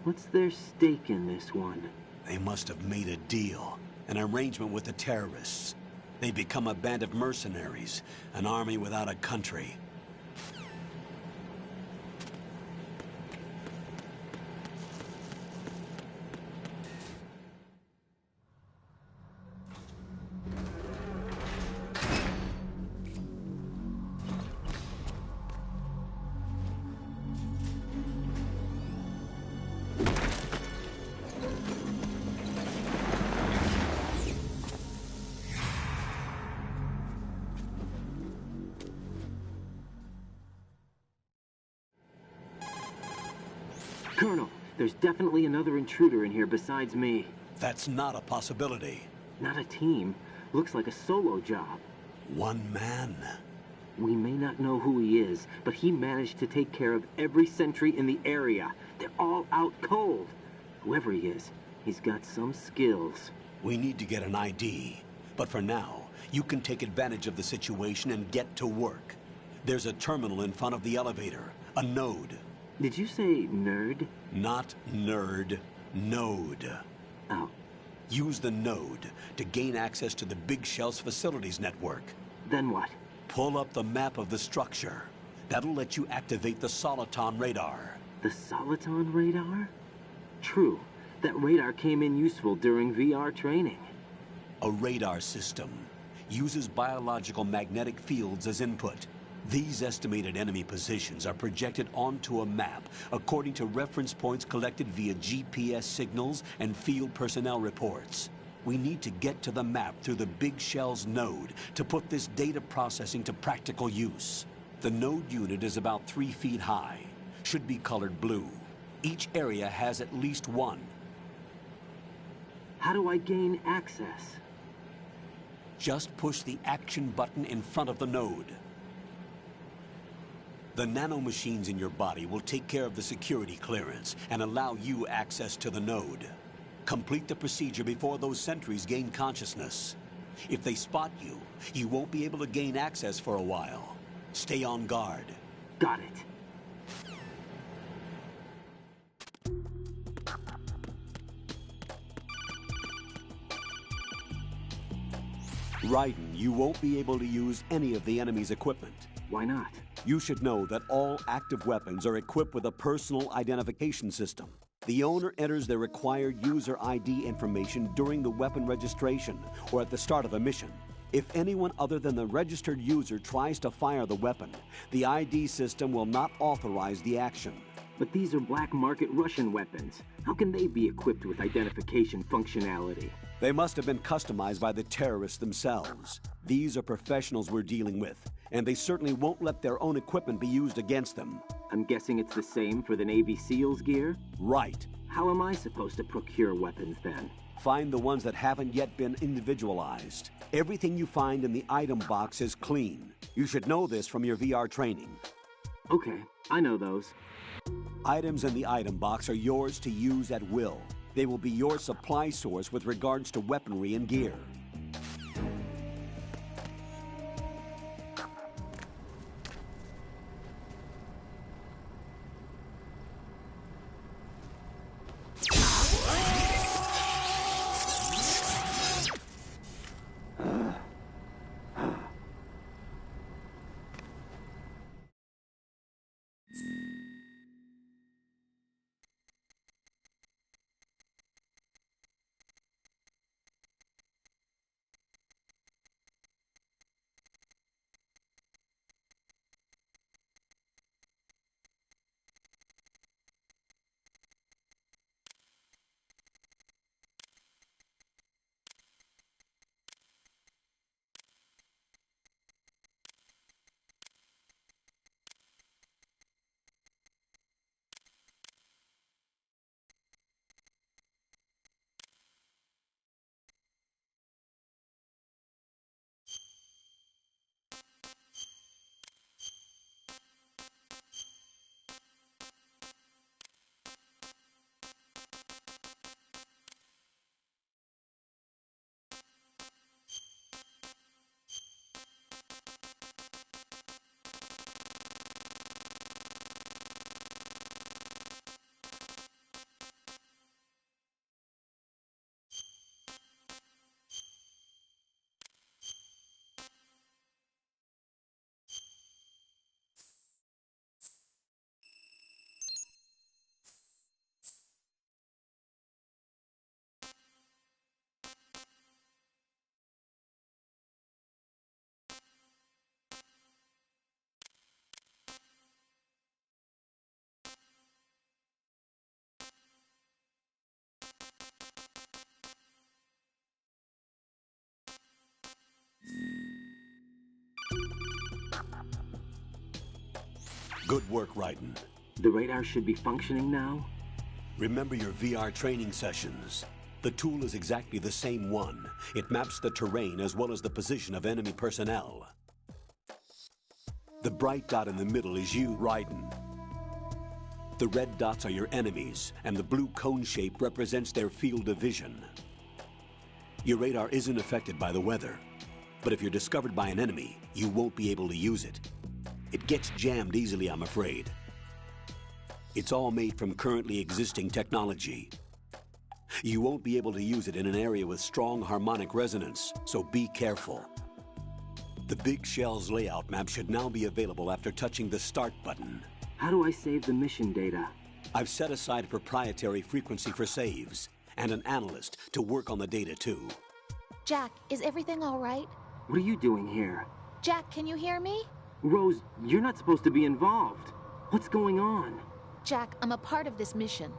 What's their stake in this one? They must have made a deal, an arrangement with the terrorists. They've become a band of mercenaries, an army without a country. Colonel, there's definitely another intruder in here besides me. That's not a possibility. Not a team. Looks like a solo job. One man. We may not know who he is, but he managed to take care of every sentry in the area. They're all out cold. Whoever he is, he's got some skills. We need to get an ID. But for now, you can take advantage of the situation and get to work. There's a terminal in front of the elevator. A node. Did you say nerd? Not nerd. Node. Oh. Use the node to gain access to the Big Shell's facilities network. Then what? Pull up the map of the structure. That'll let you activate the Soliton radar. The Soliton radar? True. That radar came in useful during VR training. A radar system uses biological magnetic fields as input. These estimated enemy positions are projected onto a map according to reference points collected via GPS signals and field personnel reports. We need to get to the map through the Big Shell's node to put this data processing to practical use. The node unit is about 3 feet high, should be colored blue. Each area has at least one. How do I gain access? Just push the action button in front of the node. The nanomachines in your body will take care of the security clearance and allow you access to the node. Complete the procedure before those sentries gain consciousness. If they spot you, you won't be able to gain access for a while. Stay on guard. Got it. Raiden, you won't be able to use any of the enemy's equipment. Why not? You should know that all active weapons are equipped with a personal identification system. The owner enters their required user ID information during the weapon registration or at the start of a mission. If anyone other than the registered user tries to fire the weapon, the ID system will not authorize the action. But these are black market Russian weapons. How can they be equipped with identification functionality? They must have been customized by the terrorists themselves. These are professionals we're dealing with, and they certainly won't let their own equipment be used against them. I'm guessing it's the same for the Navy SEALs gear? Right. How am I supposed to procure weapons then? Find the ones that haven't yet been individualized. Everything you find in the item box is clean. You should know this from your VR training. Okay, I know those. Items in the item box are yours to use at will. They will be your supply source with regards to weaponry and gear. Good work, Raiden. The radar should be functioning now? Remember your VR training sessions. The tool is exactly the same one. It maps the terrain as well as the position of enemy personnel. The bright dot in the middle is you, Raiden. The red dots are your enemies, and the blue cone shape represents their field of vision. Your radar isn't affected by the weather, but if you're discovered by an enemy, you won't be able to use it. It gets jammed easily, I'm afraid. It's all made from currently existing technology. You won't be able to use it in an area with strong harmonic resonance, so be careful. The Big Shell's layout map should now be available after touching the Start button. How do I save the mission data? I've set aside a proprietary frequency for saves, and an analyst to work on the data too. Jack, is everything all right? What are you doing here? Jack, can you hear me? Rose, you're not supposed to be involved. What's going on? Jack, I'm a part of this mission.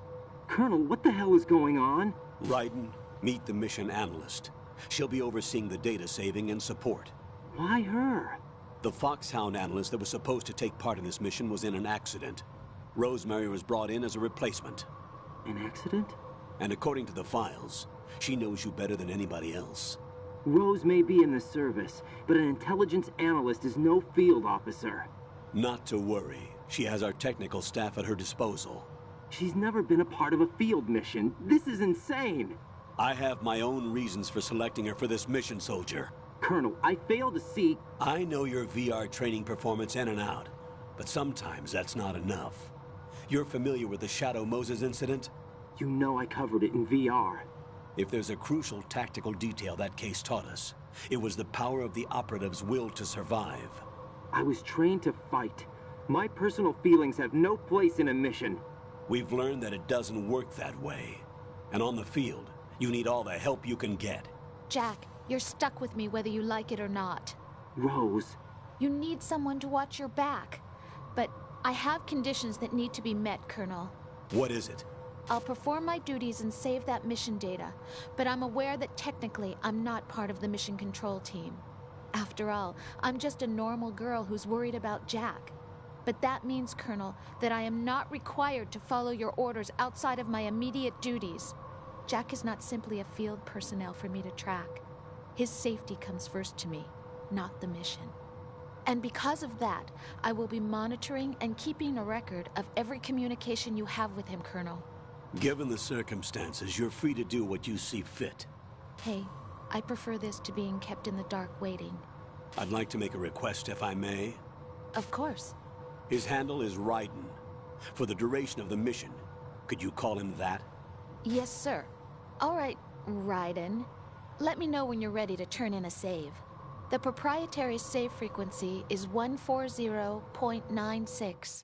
Colonel, what the hell is going on? Raiden, meet the mission analyst. She'll be overseeing the data saving and support. Why her? The Foxhound analyst that was supposed to take part in this mission was in an accident. Rosemary was brought in as a replacement. An accident? And according to the files, she knows you better than anybody else. Rose may be in the service, but an intelligence analyst is no field officer. Not to worry. She has our technical staff at her disposal. She's never been a part of a field mission. This is insane. I have my own reasons for selecting her for this mission, soldier. Colonel, I fail to see... I know your VR training performance in and out, but sometimes that's not enough. You're familiar with the Shadow Moses incident? You know I covered it in VR. If there's a crucial tactical detail that case taught us, it was the power of the operative's will to survive. I was trained to fight. My personal feelings have no place in a mission. We've learned that it doesn't work that way. And on the field, you need all the help you can get. Jack, you're stuck with me whether you like it or not. Rose. You need someone to watch your back. But I have conditions that need to be met, Colonel. What is it? I'll perform my duties and save that mission data, but I'm aware that technically I'm not part of the mission control team. After all, I'm just a normal girl who's worried about Jack. But that means, Colonel, that I am not required to follow your orders outside of my immediate duties. Jack is not simply a field personnel for me to track. His safety comes first to me, not the mission. And because of that, I will be monitoring and keeping a record of every communication you have with him, Colonel. Given the circumstances, you're free to do what you see fit. Hey, I prefer this to being kept in the dark waiting. I'd like to make a request, if I may. Of course. His handle is Raiden. For the duration of the mission, could you call him that? Yes, sir. All right, Raiden. Let me know when you're ready to turn in a save. The proprietary save frequency is 140.96.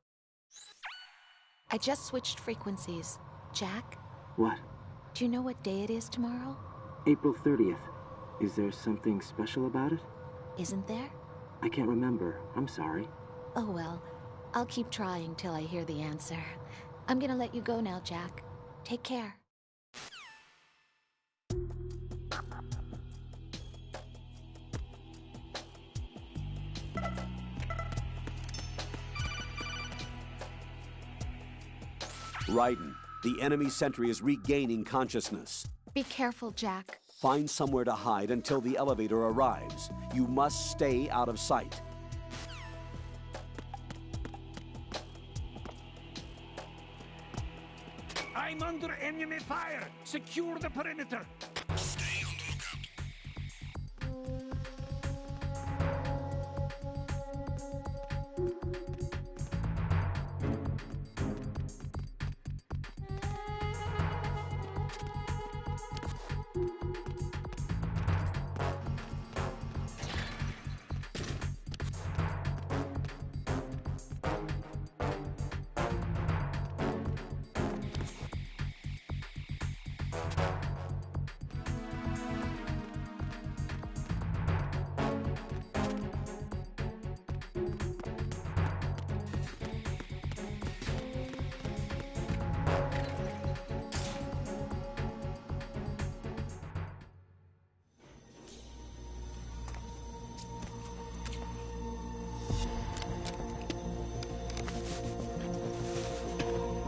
I just switched frequencies. Jack? What? Do you know what day it is tomorrow? April 30th. Is there something special about it? Isn't there? I can't remember. I'm sorry. Oh well. I'll keep trying till I hear the answer. I'm gonna let you go now, Jack. Take care. Raiden, the enemy sentry is regaining consciousness. Be careful, Jack. Find somewhere to hide until the elevator arrives. You must stay out of sight. I'm under enemy fire! Secure the perimeter! Stay on the lookout.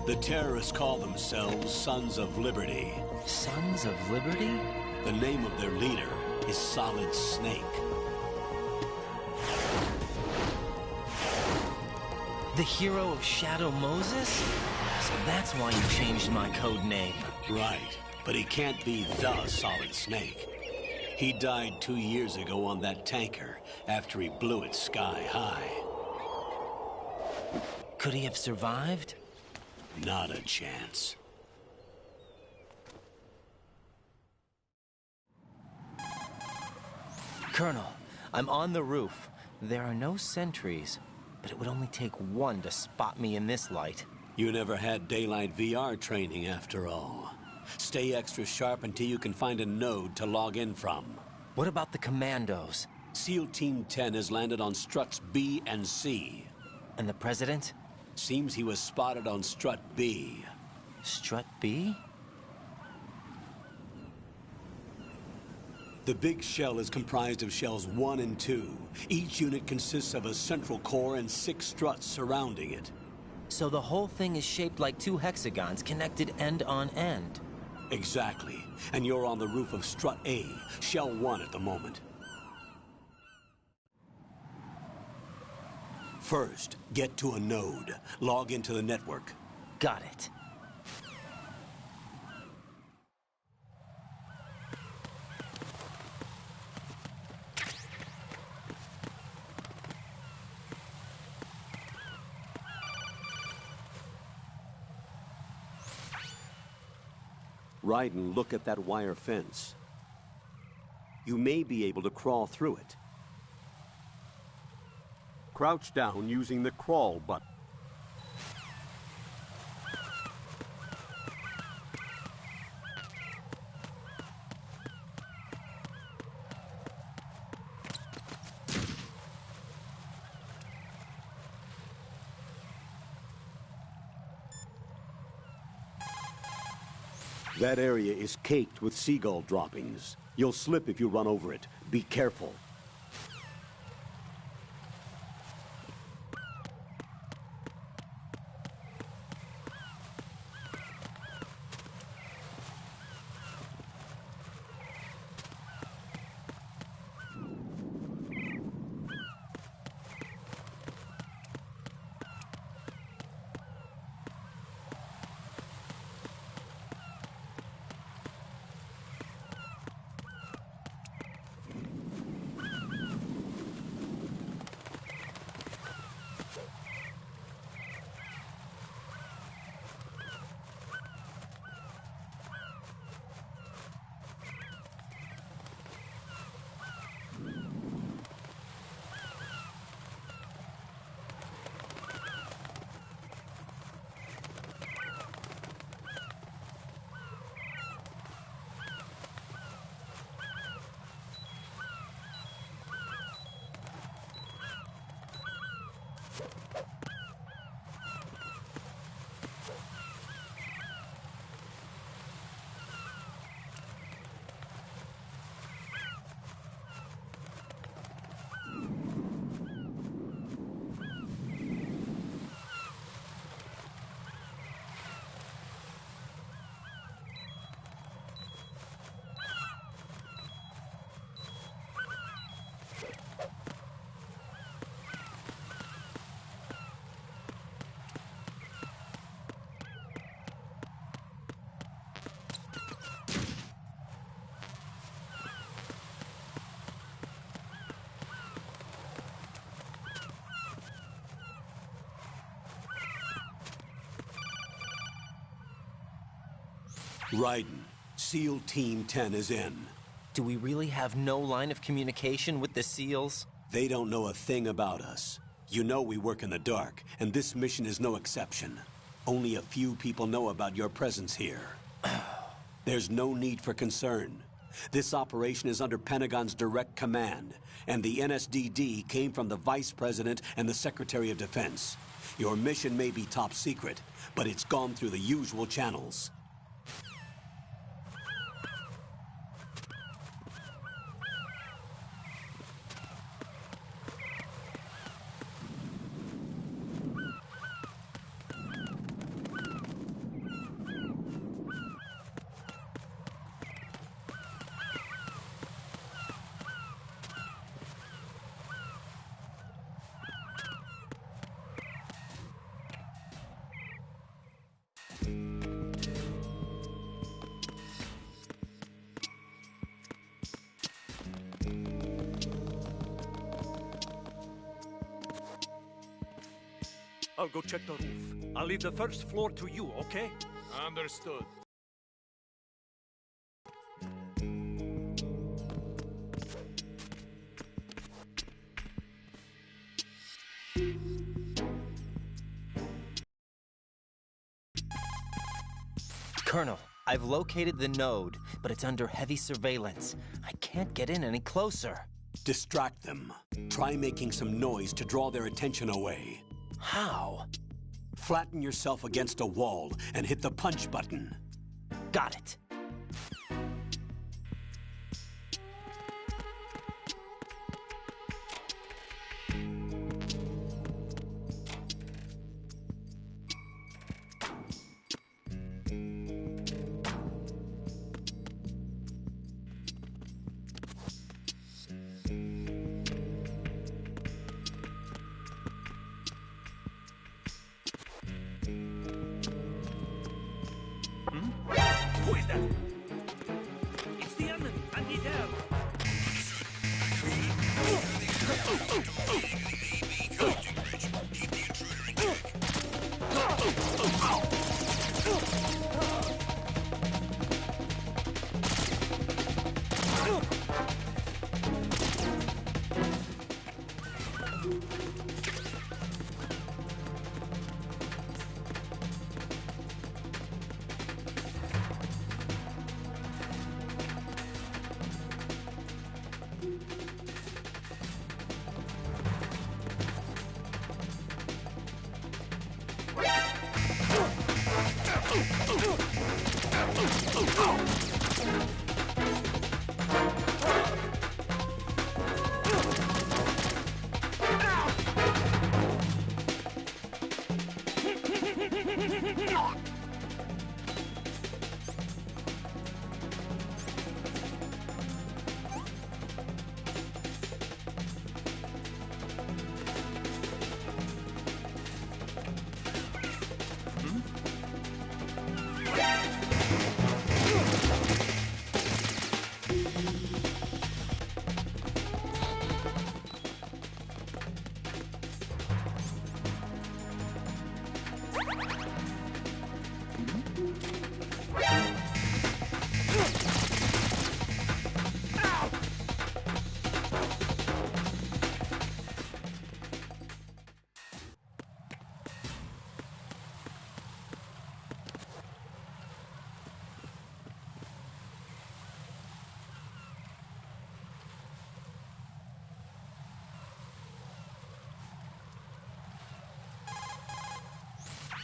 The terrorists call themselves Sons of Liberty. Sons of Liberty? The name of their leader is Solid Snake. The hero of Shadow Moses? So that's why you changed my code name. Right, but he can't be the Solid Snake. He died 2 years ago on that tanker after he blew it sky high. Could he have survived? Not a chance. Colonel, I'm on the roof. There are no sentries, but it would only take one to spot me in this light. You never had daylight VR training after all. Stay extra sharp until you can find a node to log in from. What about the commandos? SEAL Team 10 has landed on struts B and C. And the President? Seems he was spotted on strut B. Strut B? The big shell is comprised of shells 1 and 2. Each unit consists of a central core and 6 struts surrounding it. So the whole thing is shaped like 2 hexagons connected end on end. Exactly. And you're on the roof of strut A, shell 1 at the moment. First, get to a node. Log into the network. Got it. Raiden, look at that wire fence. You may be able to crawl through it. Crouch down using the crawl button. That area is caked with seagull droppings. You'll slip if you run over it. Be careful. Raiden, SEAL Team 10 is in. Do we really have no line of communication with the SEALs? They don't know a thing about us. You know we work in the dark, and this mission is no exception. Only a few people know about your presence here. There's no need for concern. This operation is under Pentagon's direct command, and the NSDD came from the Vice President and the Secretary of Defense. Your mission may be top secret, but it's gone through the usual channels. I'll go check the roof. I'll leave the first floor to you, okay? Understood. Colonel, I've located the node, but it's under heavy surveillance. I can't get in any closer. Distract them. Try making some noise to draw their attention away. How? Flatten yourself against a wall and hit the punch button. Got it. Who is that? It's the enemy. I need help.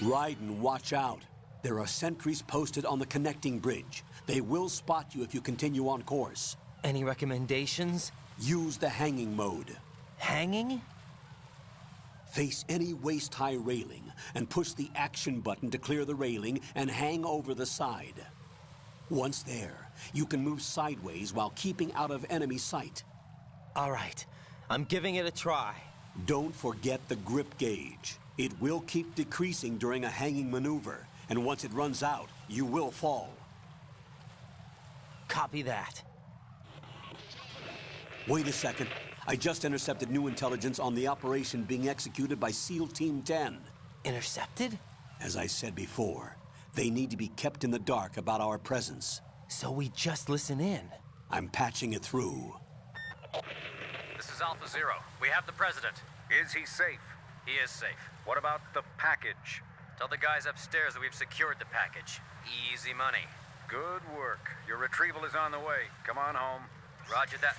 Raiden, watch out. There are sentries posted on the connecting bridge. They will spot you if you continue on course. Any recommendations? Use the hanging mode. Hanging? Face any waist-high railing and push the action button to clear the railing and hang over the side. Once there, you can move sideways while keeping out of enemy sight. All right, I'm giving it a try. Don't forget the grip gauge. It will keep decreasing during a hanging maneuver, and once it runs out, you will fall. Copy that. Wait a second. I just intercepted new intelligence on the operation being executed by SEAL Team 10. Intercepted? As I said before, they need to be kept in the dark about our presence. So we just listen in? I'm patching it through. This is Alpha Zero. We have the President. Is he safe? He is safe. What about the package? Tell the guys upstairs that we've secured the package. Easy money. Good work. Your retrieval is on the way. Come on home. Roger that.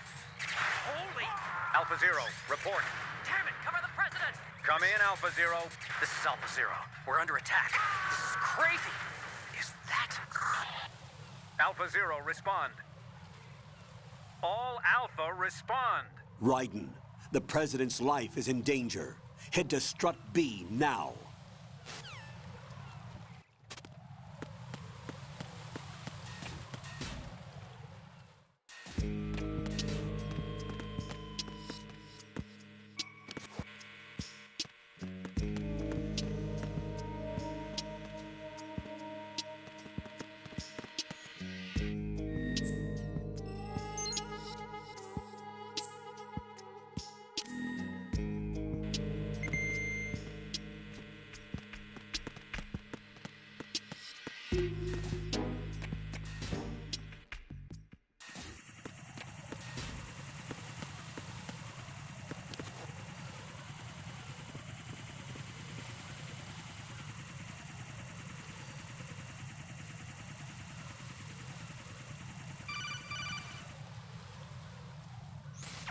Holy! Alpha Zero, report. Damn it! Cover the President! Come in, Alpha Zero. This is Alpha Zero. We're under attack. This is crazy. Is that... Alpha Zero, respond. All Alpha, respond. Raiden, the President's life is in danger. Head to Strut B now.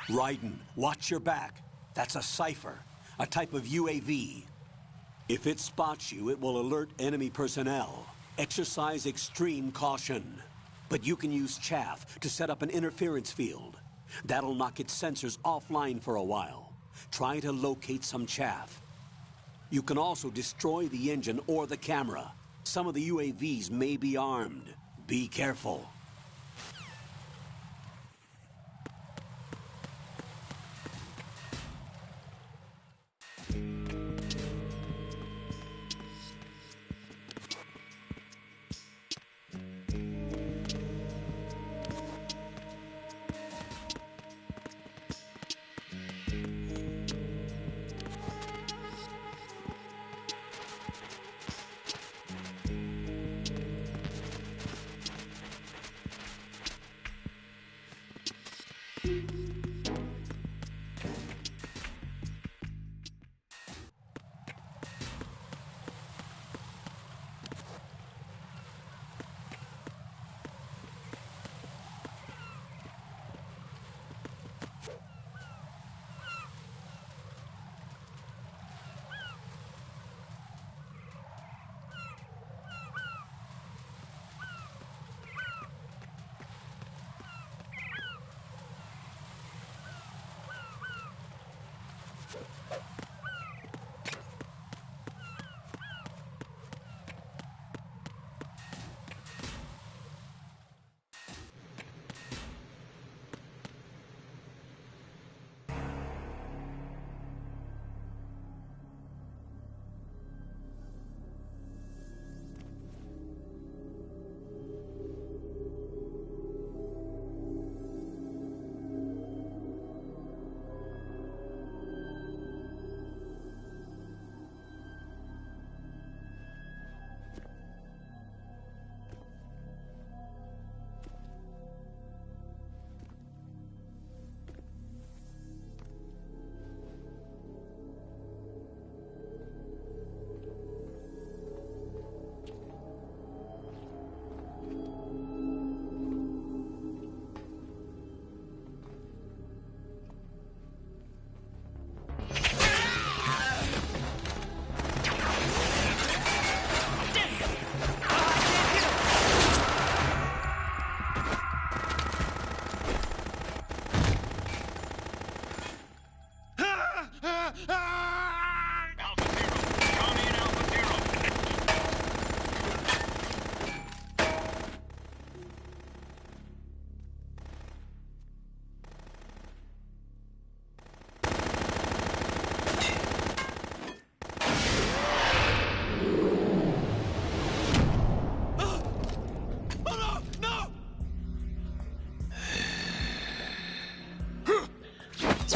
Raiden, watch your back. That's a cipher, a type of UAV. If it spots you, it will alert enemy personnel. Exercise extreme caution. But you can use chaff to set up an interference field. That'll knock its sensors offline for a while. Try to locate some chaff. You can also destroy the engine or the camera. Some of the UAVs may be armed. Be careful.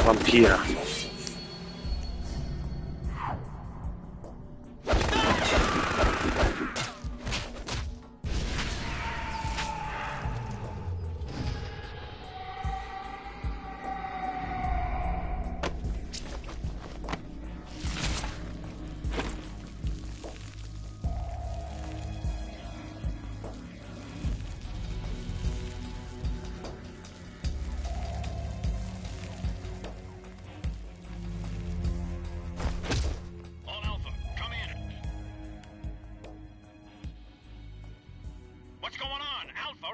Vampir.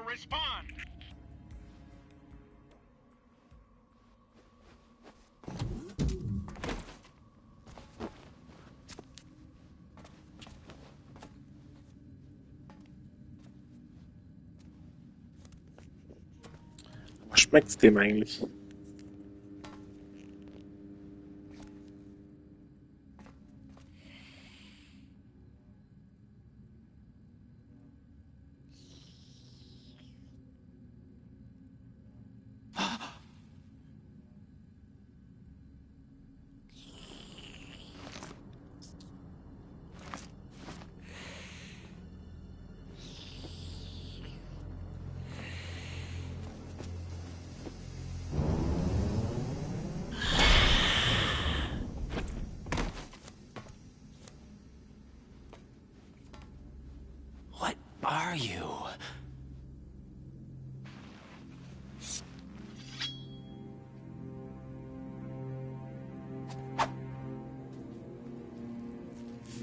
Respond! Was schmeckt's dem eigentlich?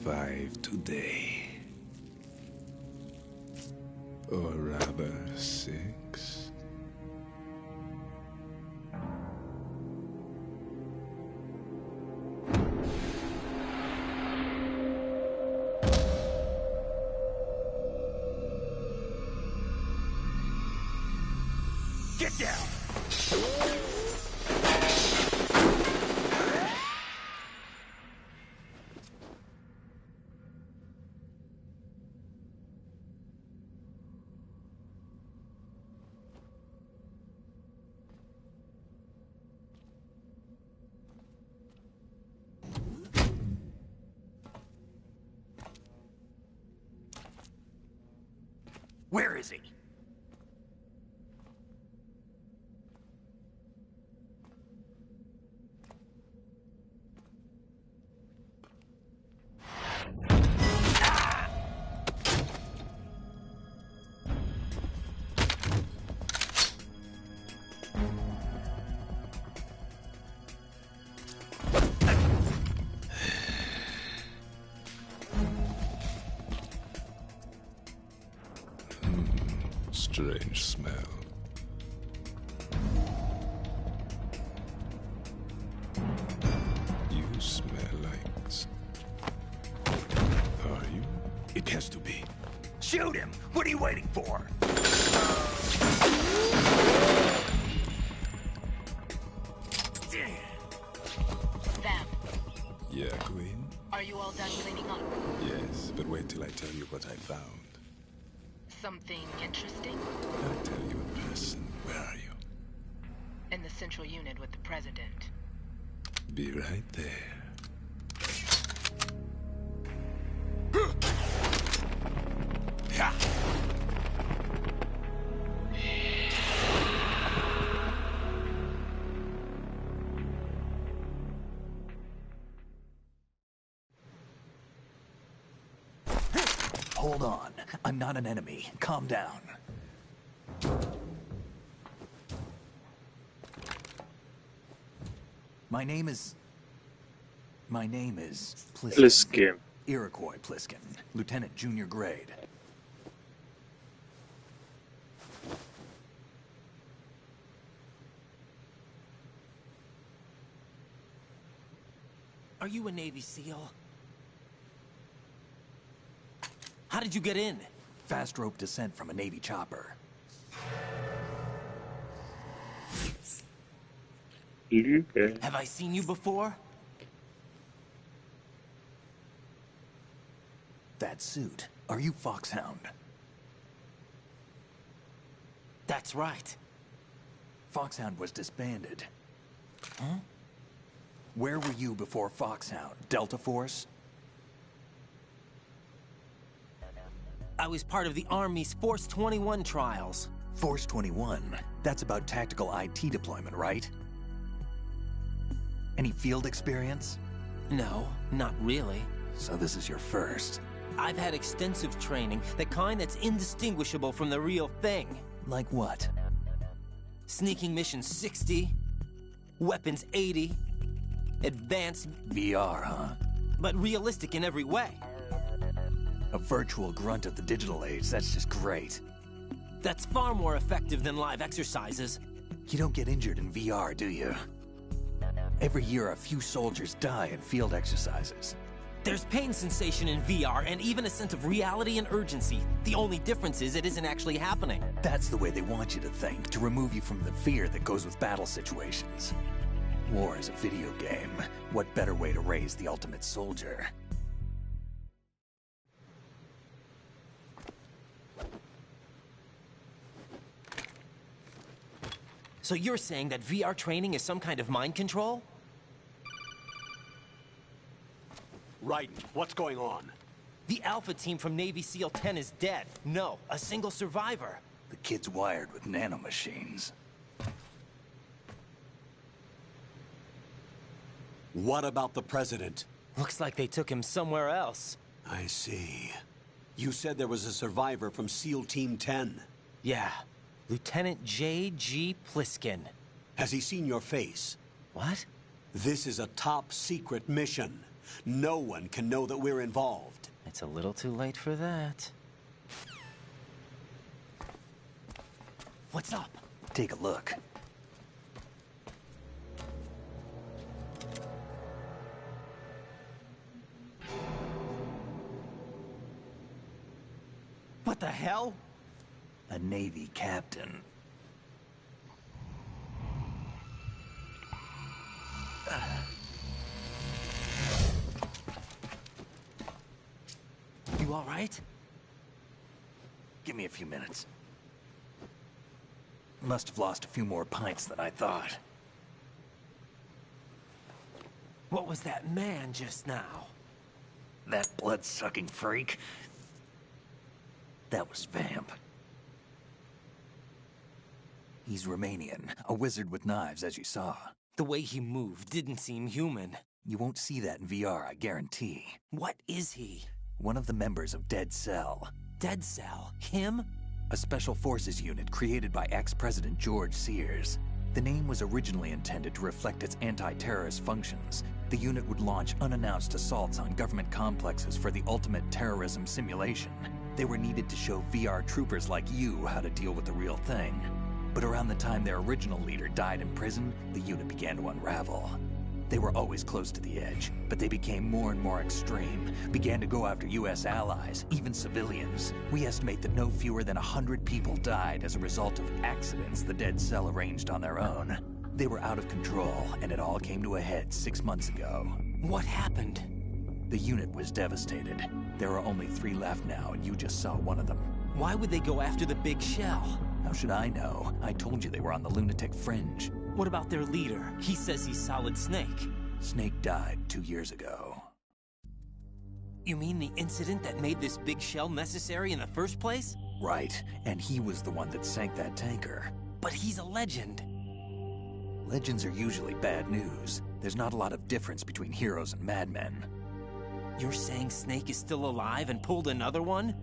5 today. Or rather, 6. Get down! Where is he? Strange smell. You smell like... Are you? It has to be. Shoot him! What are you waiting for? Them. Yeah, Queen? Are you all done cleaning up? Yes, but wait till I tell you what I found. Something interesting? I'll tell you in person. Where are you? In the central unit with the president. Be right there. Hold on. I'm not an enemy. Calm down. My name is Pliskin. Pliskin. Iroquois Pliskin. Lieutenant Junior Grade. Are you a Navy SEAL? How did you get in? Fast rope descent from a Navy chopper. Have I seen you before? That suit. Are you Foxhound? That's right. Foxhound was disbanded. Huh? Where were you before Foxhound? Delta Force? I was part of the Army's Force 21 trials. Force 21? That's about tactical IT deployment, right? Any field experience? No, not really. So this is your first? I've had extensive training, the kind that's indistinguishable from the real thing. Like what? Sneaking missions 60, weapons 80, advanced... VR, huh? But realistic in every way. A virtual grunt of the digital age, that's just great. That's far more effective than live exercises. You don't get injured in VR, do you? Every year a few soldiers die in field exercises. There's pain sensation in VR and even a sense of reality and urgency. The only difference is it isn't actually happening. That's the way they want you to think, to remove you from the fear that goes with battle situations. War is a video game. What better way to raise the ultimate soldier? So you're saying that VR training is some kind of mind control? Raiden, what's going on? The Alpha team from Navy SEAL 10 is dead. No, a single survivor. The kid's wired with nanomachines. What about the president? Looks like they took him somewhere else. I see. You said there was a survivor from SEAL Team 10. Yeah. Lieutenant J.G. Pliskin. Has he seen your face? What? This is a top-secret mission. No one can know that we're involved. It's a little too late for that. What's up? Take a look. What the hell? A Navy captain. You all right? Give me a few minutes. Must have lost a few more pints than I thought. What was that man just now? That blood-sucking freak? That was Vamp. He's Romanian, a wizard with knives, as you saw. The way he moved didn't seem human. You won't see that in VR, I guarantee. What is he? One of the members of Dead Cell. Dead Cell? Him? A special forces unit created by ex-President George Sears. The name was originally intended to reflect its anti-terrorist functions. The unit would launch unannounced assaults on government complexes for the ultimate terrorism simulation. They were needed to show VR troopers like you how to deal with the real thing. But around the time their original leader died in prison, the unit began to unravel. They were always close to the edge, but they became more and more extreme, began to go after US allies, even civilians. We estimate that no fewer than 100 people died as a result of accidents the Dead Cell arranged on their own. They were out of control, and it all came to a head 6 months ago. What happened? The unit was devastated. There are only 3 left now, and you just saw one of them. Why would they go after the big shell? How should I know? I told you they were on the lunatic fringe. What about their leader? He says he's Solid Snake. Snake died 2 years ago. You mean the incident that made this big shell necessary in the first place? Right, and he was the one that sank that tanker. But he's a legend. Legends are usually bad news. There's not a lot of difference between heroes and madmen. You're saying Snake is still alive and pulled another one?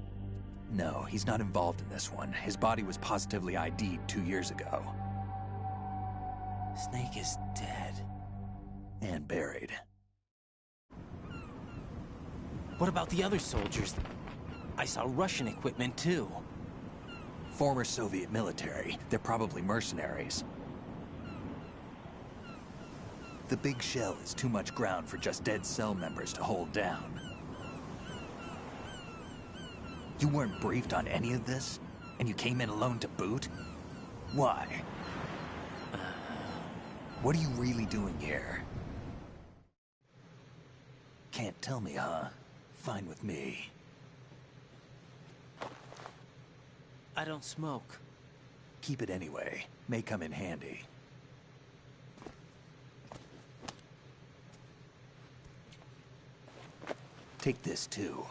No, he's not involved in this one. His body was positively ID'd 2 years ago. Snake is dead. And buried. What about the other soldiers? I saw Russian equipment too. Former Soviet military. They're probably mercenaries. The big shell is too much ground for just Dead Cell members to hold down. You weren't briefed on any of this? And you came in alone to boot? Why? What are you really doing here? Can't tell me, huh? Fine with me. I don't smoke. Keep it anyway. May come in handy. Take this, too.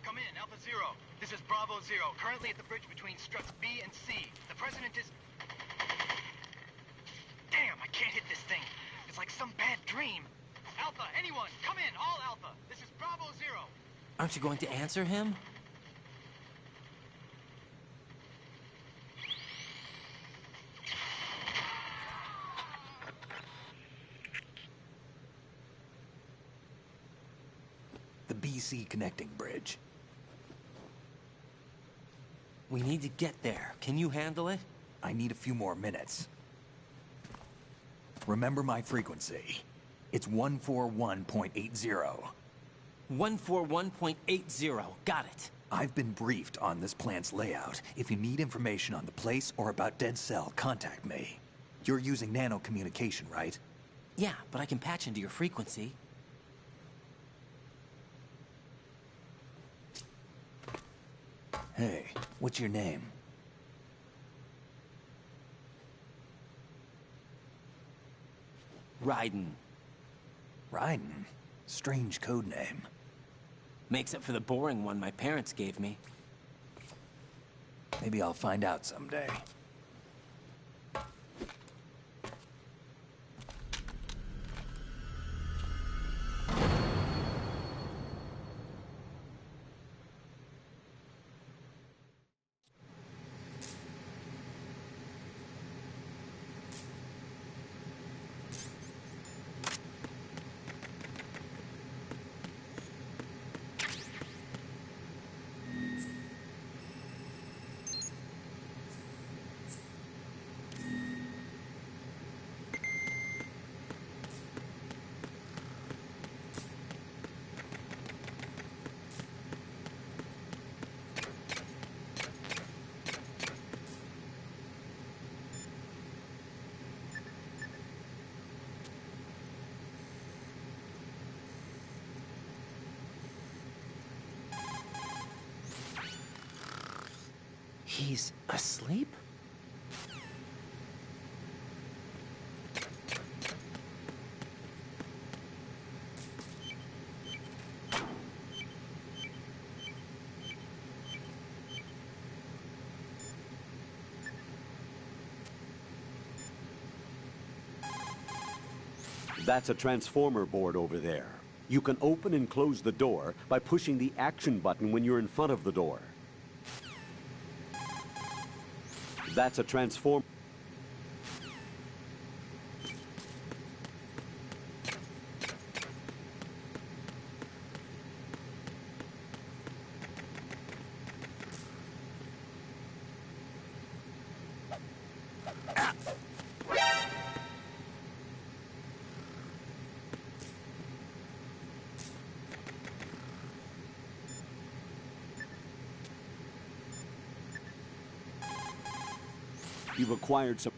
Come in, Alpha Zero. This is Bravo Zero, currently at the bridge between struts B and C. The President is... Damn, I can't hit this thing. It's like some bad dream. Alpha, anyone, come in, all Alpha. This is Bravo Zero. Aren't you going to answer him? The BC connecting bridge. We need to get there. Can you handle it? I need a few more minutes. Remember my frequency. It's 141.80. 141.80. Got it. I've been briefed on this plant's layout. If you need information on the place or about Dead Cell, contact me. You're using nano communication, right? Yeah, but I can patch into your frequency. Hey, what's your name? Raiden. Raiden? Strange code name. Makes up for the boring one my parents gave me. Maybe I'll find out someday. He's asleep? That's a transformer board over there. You can open and close the door by pushing the action button when you're in front of the door. That's a transformer. You've acquired some...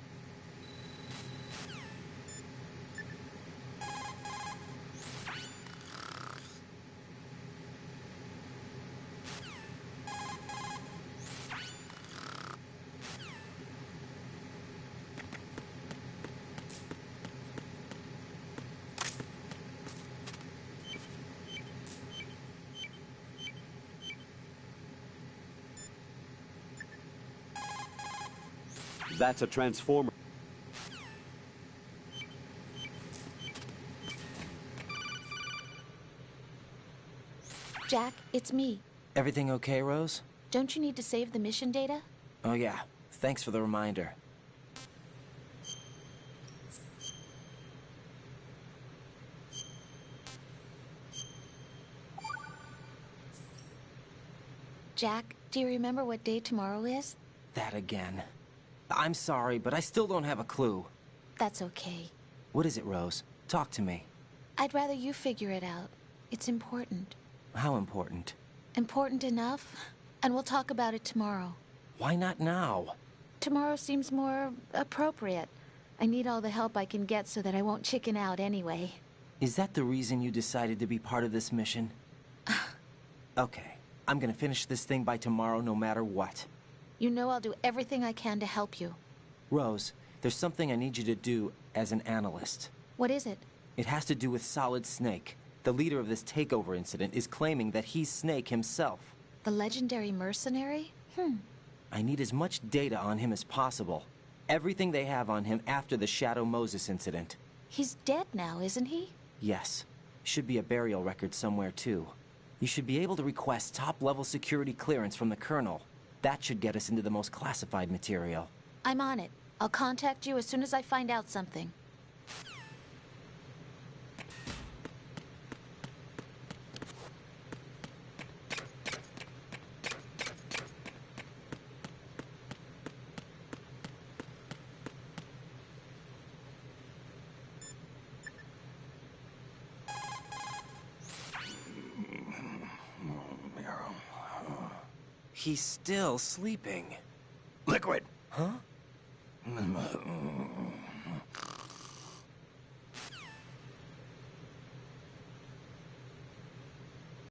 That's a transformer. Jack, it's me. Everything okay, Rose? Don't you need to save the mission data? Oh yeah, thanks for the reminder. Jack, do you remember what day tomorrow is? That again. I'm sorry, but I still don't have a clue. That's okay. What is it, Rose? Talk to me. I'd rather you figure it out. It's important. How important? Important enough? And we'll talk about it tomorrow. Why not now? Tomorrow seems more appropriate. I need all the help I can get so that I won't chicken out anyway. Is that the reason you decided to be part of this mission? Okay, I'm gonna finish this thing by tomorrow no matter what. You know I'll do everything I can to help you. Rose, there's something I need you to do as an analyst. What is it? It has to do with Solid Snake. The leader of this takeover incident is claiming that he's Snake himself. The legendary mercenary? I need as much data on him as possible. Everything they have on him after the Shadow Moses incident. He's dead now, isn't he? Yes. Should be a burial record somewhere, too. You should be able to request top-level security clearance from the Colonel. That should get us into the most classified material. I'm on it. I'll contact you as soon as I find out something. He's still sleeping. Liquid! Huh?